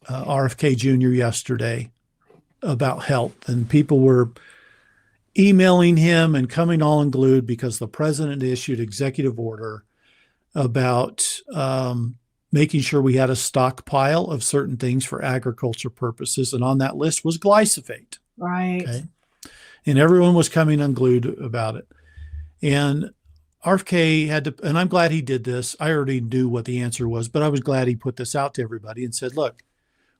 RFK Jr. yesterday about health, and people were emailing him and coming all unglued because the president issued executive order about making sure we had a stockpile of certain things for agriculture purposes. And on that list was glyphosate. right. Okay. And everyone was coming unglued about it. And RFK had to, and I'm glad he did this. I already knew what the answer was, but I was glad he put this out to everybody and said, look,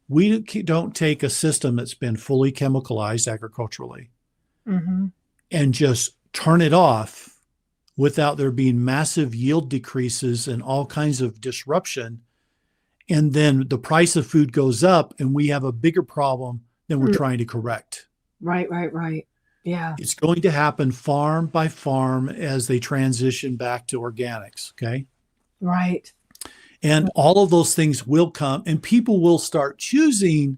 we don't take a system that's been fully chemicalized agriculturally and just turn it off without there being massive yield decreases and all kinds of disruption. And then the price of food goes up and we have a bigger problem than we're trying to correct. Right. Yeah. It's going to happen farm by farm as they transition back to organics. Okay. Right. And all of those things will come and people will start choosing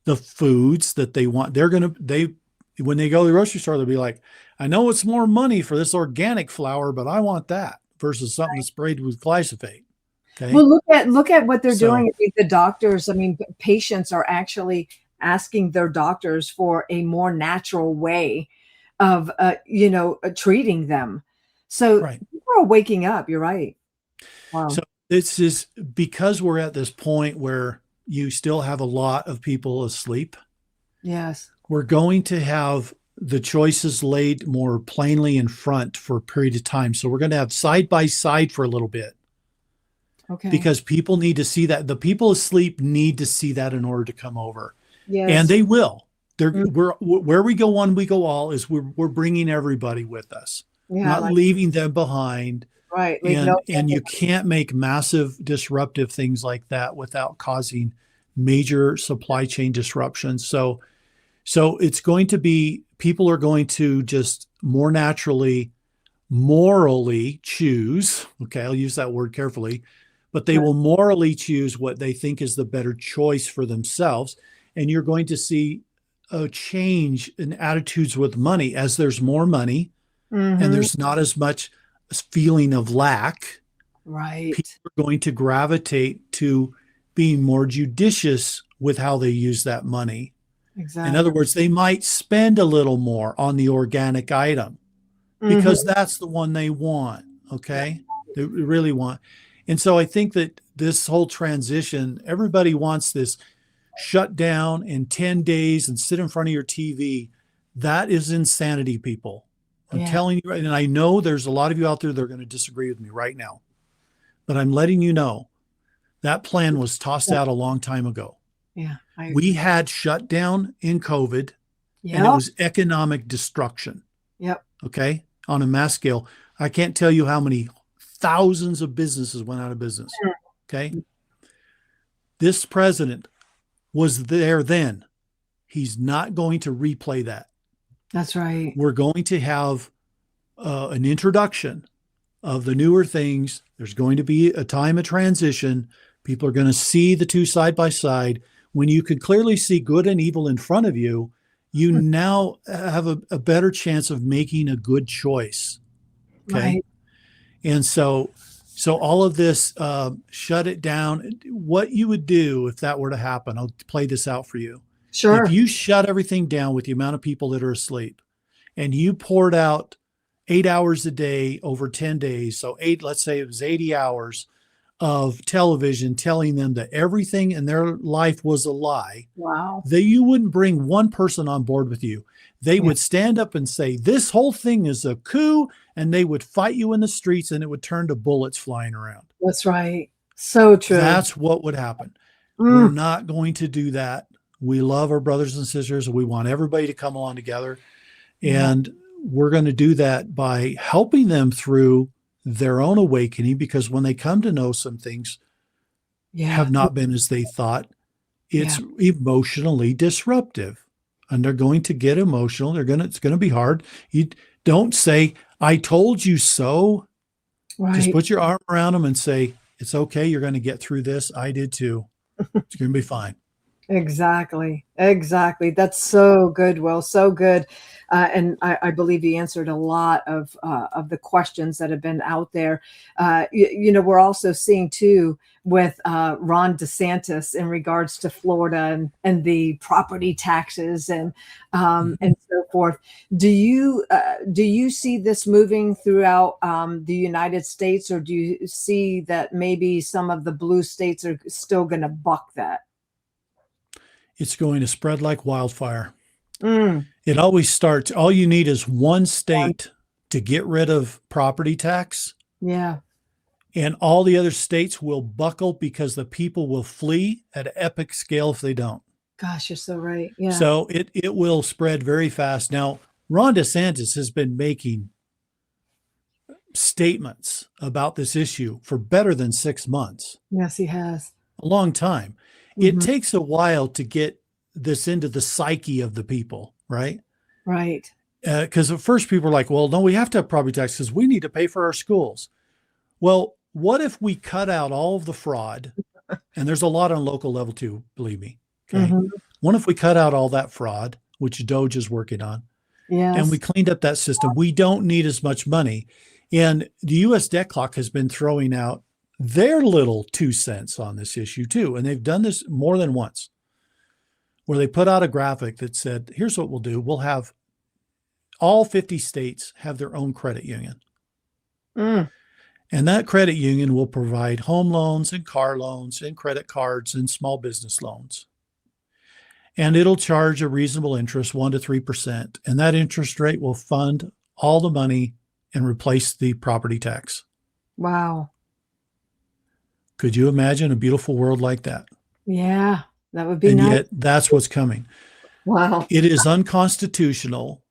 the foods that they want. When they go to the grocery store, they'll be like, I know it's more money for this organic flour, but I want that versus something that's sprayed with glyphosate. Okay. Well, look at what they're doing. The doctors, I mean, patients are actually asking their doctors for a more natural way of, treating them. So people are waking up. You're right. Wow. So this is because we're at this point where you still have a lot of people asleep. Yes. We're going to have the choices laid more plainly in front for a period of time. So we're going to have side by side for a little bit Okay. because people need to see that. The people asleep need to see that in order to come over, and Yes. they will. Mm, We're where we go one, we go all. Is we're bringing everybody with us. We're yeah, not like leaving them behind, right. Leave no and you can't make massive disruptive things like that without causing major supply chain disruptions. So it's going to be, people are going to just more naturally, morally choose. Okay, I'll use that word carefully, but they will morally choose what they think is the better choice for themselves. And you're going to see a change in attitudes with money as there's more money and Mm-hmm. there's not as much feeling of lack. People Right. are going to gravitate to being more judicious with how they use that money. In other Exactly. words, they might spend a little more on the organic item because Mm-hmm. that's the one they want. Okay. They really want. And so I think that this whole transition, everybody wants this shut down in 10 days and sit in front of your TV. That is insanity, people. I'm Yeah. telling you right, and I know there's a lot of you out there that are going to disagree with me right now, but I'm letting you know that plan was tossed out a long time ago. Yeah. I We agree. had shut down in COVID and it Yep. was economic destruction. Yep. Okay. On a mass scale, I can't tell you how many thousands of businesses went out of business. Okay. This president was there then. He's not going to replay that. That's right. We're going to have an introduction of the newer things. There's going to be a time of transition. People are going to see the two side by side. When you can clearly see good and evil in front of you, you now have a better chance of making a good choice. Okay. Right. And so all of this, shut it down. What you would do if that were to happen, I'll play this out for you. If Sure. you shut everything down with the amount of people that are asleep and you poured out 8 hours a day over 10 days, so let's say it was 80 hours of television telling them that everything in their life was a lie, Wow. that you wouldn't bring one person on board with you. They Yeah. would stand up and say, this whole thing is a coup, and they would fight you in the streets and it would turn to bullets flying around. That's right. So true. That's what would happen. We're Mm. not going to do that. We love our brothers and sisters. We want everybody to come along together. Yeah. And we're going to do that by helping them through their own awakening, because when they come to know some things Yeah. have not been as they thought, Yeah. it's emotionally disruptive and they're going to get emotional. It's going to be hard. You don't say, I told you so. Just Right. put your arm around them and say, it's okay. You're going to get through this. I did too. It's going to be fine. Exactly. Exactly. That's so good, Will. So good. And I believe you answered a lot of the questions that have been out there. We're also seeing too with Ron DeSantis in regards to Florida and the property taxes and so forth. Do you see this moving throughout the United States, or do you see that maybe some of the blue states are still going to buck that? It's going to spread like wildfire. Mm, It always starts, all you need is one one, state to get rid of property tax, yeah. and all the other states will buckle because the people will flee at an epic scale if they don't. Gosh, you're so right. Yeah. So it will spread very fast. Now, Ron DeSantis has been making statements about this issue for better than 6 months, Yes, he has. a long time. It Hmm. takes a while to get this into the psyche of the people, right? Right. Because at first people are like, well, no, we have to have property tax because we need to pay for our schools. Well, what if we cut out all of the fraud? And there's a lot on local level too, believe me. Okay. Hmm. What if we cut out all that fraud, which Doge is working on, and we Yes. cleaned up that system? We don't need as much money. And the US debt clock has been throwing out their little 2 cents on this issue too. And they've done this more than once, where they put out a graphic that said, here's what we'll do. We'll have all 50 states have their own credit union. Mm, And that credit union will provide home loans and car loans and credit cards and small business loans. and it'll charge a reasonable interest, 1 to 3%. And that interest rate will fund all the money and replace the property tax. Wow. Could you imagine a beautiful world like that? Yeah, that would be And nice. yet that's what's coming. Wow. It is unconstitutional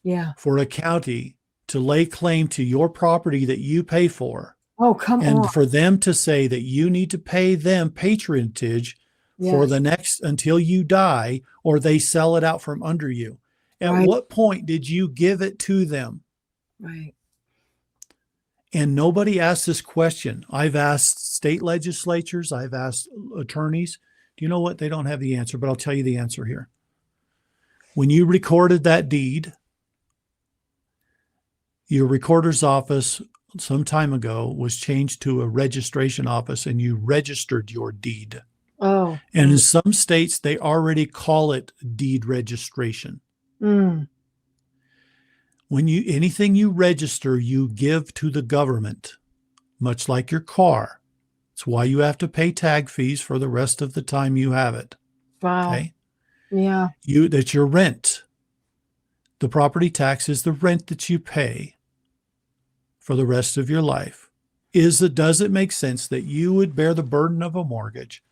Yeah. for a county to lay claim to your property that you pay for, Oh, come on. and for them to say that you need to pay them patronage for Yes. the next until you die, or they sell it out from under you. At Right. what point did you give it to them? Right. And nobody asked this question. I've asked state legislatures, I've asked attorneys. Do you know what? They don't have the answer, but I'll tell you the answer here. When you recorded that deed, your recorder's office some time ago was changed to a registration office, and you registered your deed. Oh. And in some states, they already call it deed registration. Mm. When anything you register, you give to the government, much like your car. It's why you have to pay tag fees for the rest of the time you have it. Wow. Okay. Yeah. That's your rent. The property tax is the rent that you pay for the rest of your life. Does it make sense that you would bear the burden of a mortgage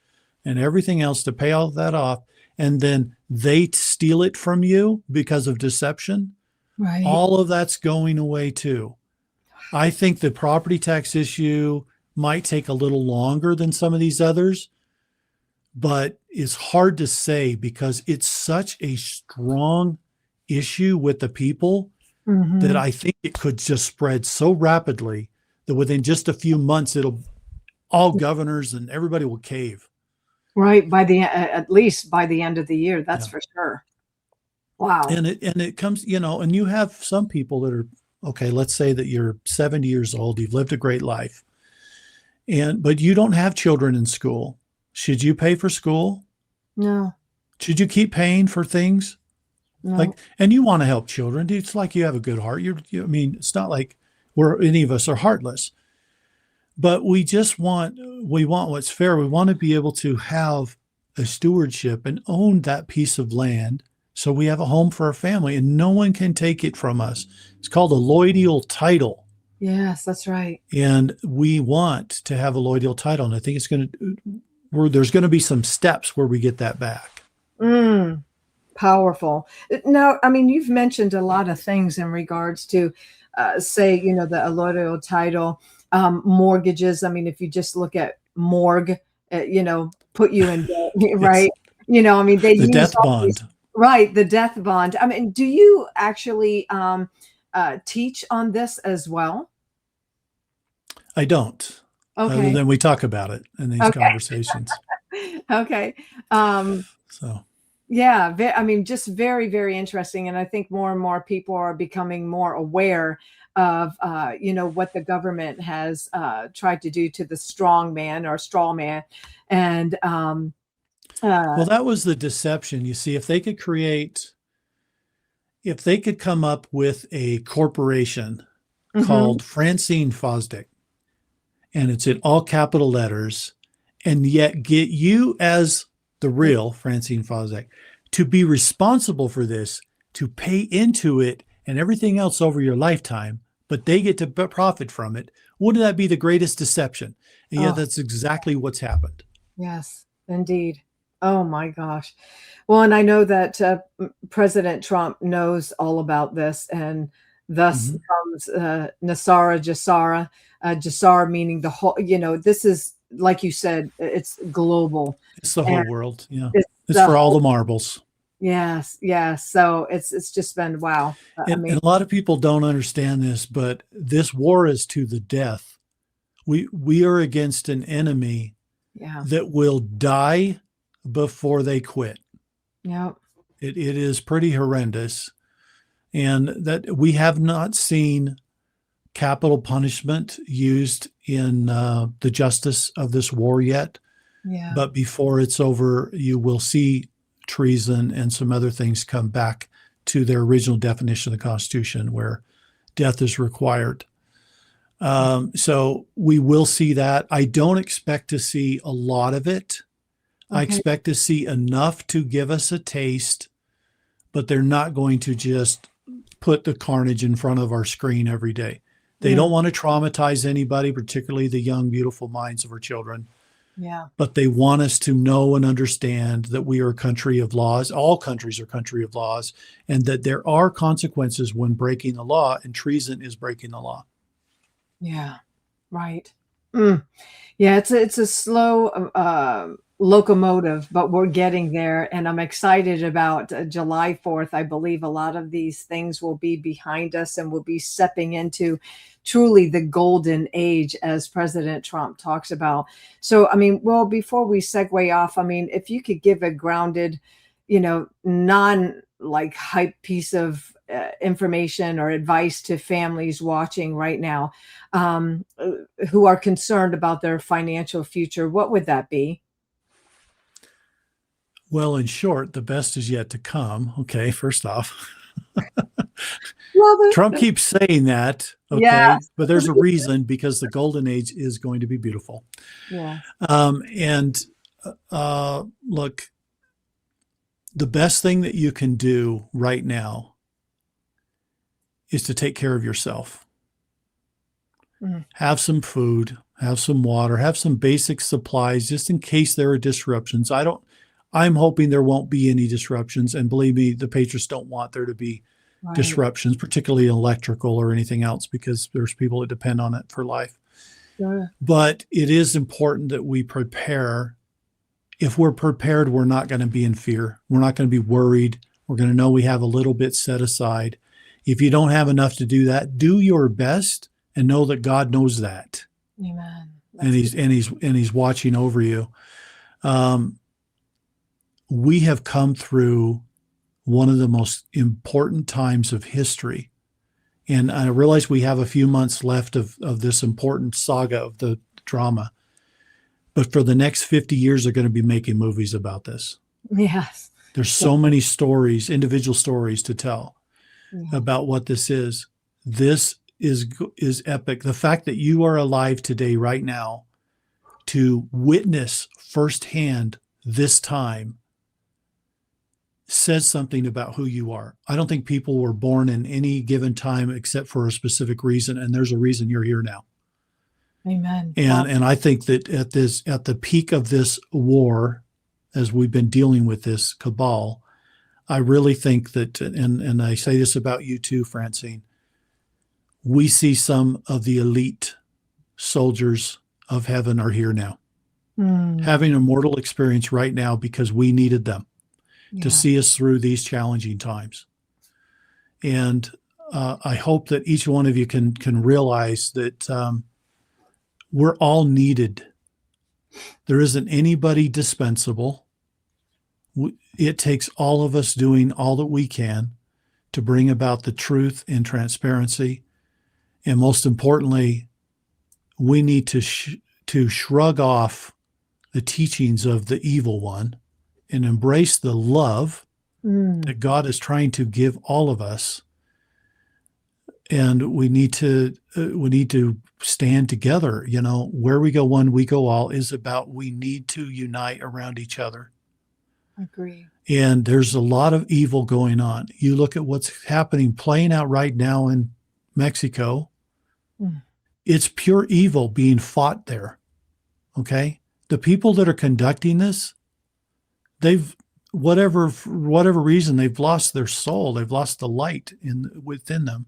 and everything else to pay all that off, and then they steal it from you because of deception? Right. All of that's going away too. I think the property tax issue might take a little longer than some of these others, but it's hard to say because it's such a strong issue with the people that I think it could just spread so rapidly that within just a few months, all governors and everybody will cave. Right. At least by the end of the year, that's for sure. Wow. And it comes, and you have some people that are, okay, let's say that you're 70 years old, you've lived a great life, but you don't have children in school. Should you pay for school? No. Should you keep paying for things? No. And you want to help children. It's like you have a good heart. It's not like any of us are heartless, but we want what's fair. We want to be able to have a stewardship and own that piece of land, so we have a home for our family and no one can take it from us. It's called a lloydial title. Yes, that's right. And we want to have a lloydial title. And I think there's going to be some steps where we get that back. Powerful. Now, I mean, you've mentioned a lot of things in regards to, say, the allodial title, mortgages. I mean, if you just look at morgue, put you in debt, right? I mean, they the use death bond. Right, the death bond. I mean, do you actually teach on this as well? I don't. Okay. Other than we talk about it in these conversations. Okay. So. Yeah, I mean, just very, very interesting. And I think more and more people are becoming more aware of, what the government has tried to do to the strong man or straw man. And well, that was the deception. You see, if they could come up with a corporation called Francine Fosdick, and it's in all capital letters, and yet get you as the real Francine Fosdick to be responsible for this, to pay into it and everything else over your lifetime, but they get to profit from it. Wouldn't that be the greatest deception? And yet that's exactly what's happened. Yes, indeed. Oh my gosh. Well, and I know that President Trump knows all about this, and thus comes Nasara Jasara, Jasar meaning the whole, this is, like you said, it's global. It's the whole world. Yeah. It's the for all the marbles. Yes. Yes. So it's just been, wow. And a lot of people don't understand this, but this war is to the death. We are against an enemy that will die before they quit. Yeah. It is pretty horrendous. And that we have not seen capital punishment used in the justice of this war yet. Yeah. But before it's over, you will see treason and some other things come back to their original definition of the Constitution, where death is required. So we will see that. I don't expect to see a lot of it. I Okay. expect to see enough to give us a taste, but they're not going to just put the carnage in front of our screen every day. They don't Mm, want to traumatize anybody, particularly the young, beautiful minds of our children, yeah. but they want us to know and understand that we are a country of laws. All countries are a country of laws, and that there are consequences when breaking the law, and treason is breaking the law. Yeah. Right. Mm. Yeah, it's a slow locomotive, but we're getting there, and I'm excited about July 4th. I believe a lot of these things will be behind us, and we'll be stepping into truly the golden age, as President Trump talks about. So, I mean, well, before we segue off, I mean, if you could give a grounded, non like hype piece of information or advice to families watching right now, who are concerned about their financial future, what would that be? Well, in short, the best is yet to come. Okay, first off, Love Trump it. keeps saying that. Okay, Yes. but there's a reason, because the golden age is going to be beautiful. Yes. And look, the best thing that you can do right now is to take care of yourself. Mm, Have some food, have some water, have some basic supplies just in case there are disruptions. I'm hoping there won't be any disruptions. And believe me, the patriots don't want there to be right. disruptions, particularly electrical or anything else, because there's people that depend on it for life. Sure. But it is important that we prepare. If we're prepared, we're not going to be in fear. We're not going to be worried. We're going to know we have a little bit set aside. If you don't have enough to do that, do your best and know that God knows that. Amen. And That's good. he's watching over you. We have come through one of the most important times of history. And I realize we have a few months left of this important saga of the drama. But for the next 50 years, they're going to be making movies about this. Yes. There's Yeah. so many stories, individual stories to tell Yeah. about what this is. This is epic. The fact that you are alive today, right now, to witness firsthand this time says something about who you are. I don't think people were born in any given time except for a specific reason, and there's a reason you're here now. Amen. Wow. And I think that at the peak of this war, as we've been dealing with this cabal, I really think that, and I say this about you too, Francine, we see some of the elite soldiers of heaven are here now, Mm, having a mortal experience right now because we needed them to yeah. see us through these challenging times. And I hope that each one of you can realize that we're all needed. There isn't anybody dispensable. It takes all of us doing all that we can to bring about the truth and transparency. And most importantly, we need to shrug off the teachings of the evil one and embrace the love Mm, that God is trying to give all of us. And we need to stand together. Where we go one, we go all is about we need to unite around each other. agree. And there's a lot of evil going on. You look at what's happening, playing out right now in Mexico. Mm, It's pure evil being fought there. Okay. The people that are conducting this, they've, for whatever reason, they've lost their soul. They've lost the light within them.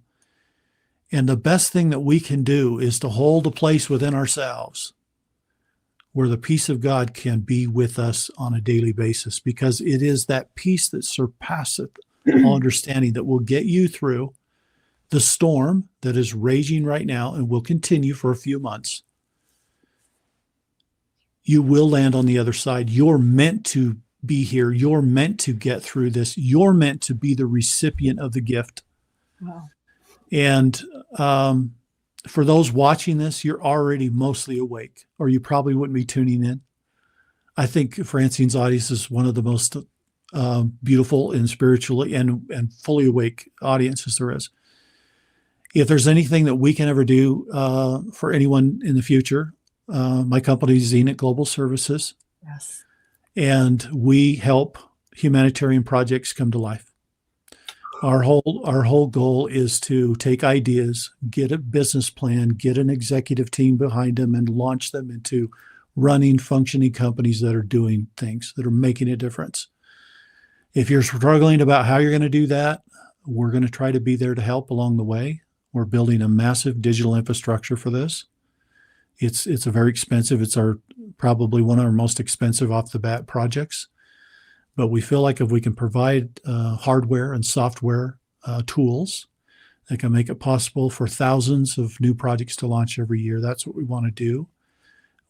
And the best thing that we can do is to hold a place within ourselves where the peace of God can be with us on a daily basis, because it is that peace that surpasseth all understanding that will get you through the storm that is raging right now and will continue for a few months. You will land on the other side. You're meant to be here. You're meant to get through this. You're meant to be the recipient of the gift. wow. And for those watching this, you're already mostly awake, or you probably wouldn't be tuning in. I think Francine's audience is one of the most beautiful and spiritually and fully awake audiences there is. If there's anything that we can ever do for anyone in the future, my company is Zenit Global Services. Yes. and we help humanitarian projects come to life. Our whole goal is to take ideas, get a business plan, get an executive team behind them, and launch them into running, functioning companies that are doing things, that are making a difference. If you're struggling about how you're going to do that, we're going to try to be there to help along the way. We're building a massive digital infrastructure for this. It's a very expensive. It's our probably one of our most expensive off the bat projects. But we feel like if we can provide hardware and software tools that can make it possible for thousands of new projects to launch every year, that's what we want to do.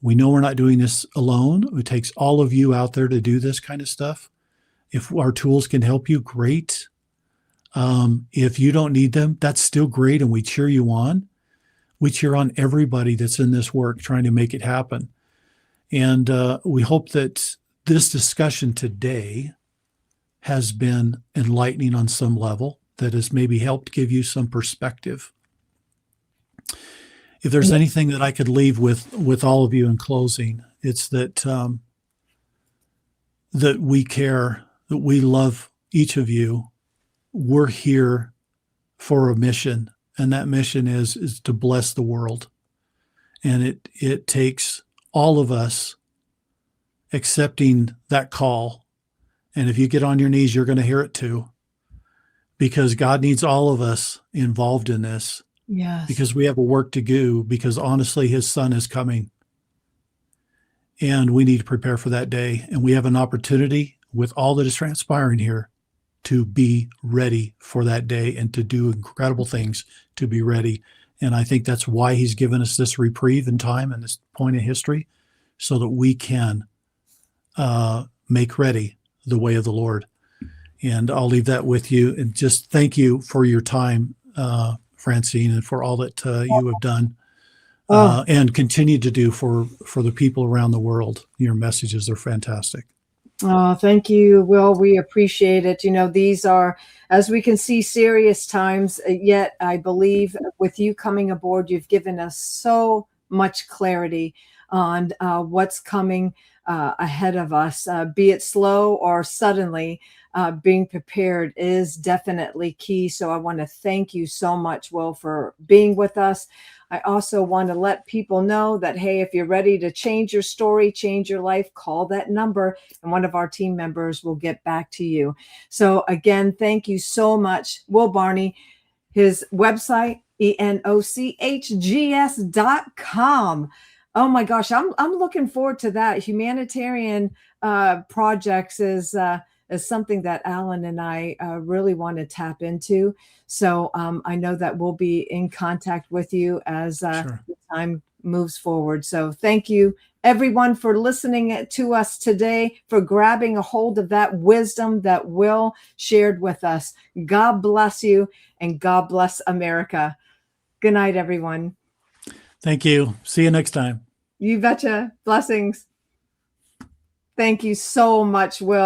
We know we're not doing this alone. It takes all of you out there to do this kind of stuff. If our tools can help you, great. If you don't need them, that's still great, and we cheer you on. We cheer on everybody that's in this work trying to make it happen. And we hope that this discussion today has been enlightening on some level, that has maybe helped give you some perspective. If there's anything that I could leave with all of you in closing, it's that that we care, that we love each of you. We're here for a mission, and that mission is to bless the world. And it takes all of us accepting that call. And if you get on your knees, you're going to hear it too, because God needs all of us involved in this. Yes. Because we have a work to do, because honestly, his son is coming. And we need to prepare for that day. And we have an opportunity with all that is transpiring here to be ready for that day and to do incredible things to be ready. And I think that's why he's given us this reprieve in time and this point in history, so that we can make ready the way of the Lord. And I'll leave that with you. And just thank you for your time, Francine, and for all that you have done and continue to do for the people around the world. Your messages are fantastic. Oh, thank you, Will. We appreciate it. You know, these are, as we can see, serious times. Yet, I believe with you coming aboard, you've given us so much clarity on what's coming ahead of us, be it slow or suddenly. Being prepared is definitely key. So I want to thank you so much, Will, for being with us. I also want to let people know that, hey, if you're ready to change your story, change your life, call that number, and one of our team members will get back to you. So again, thank you so much, Will Barney. His website, enochgs.com. Oh my gosh, I'm looking forward to that. Humanitarian projects is something that Alan and I really want to tap into. So I know that we'll be in contact with you as Sure. the time moves forward. So thank you, everyone, for listening to us today, for grabbing a hold of that wisdom that Will shared with us. God bless you, and God bless America. Good night, everyone. Thank you. See you next time. You betcha. Blessings. Thank you so much, Will.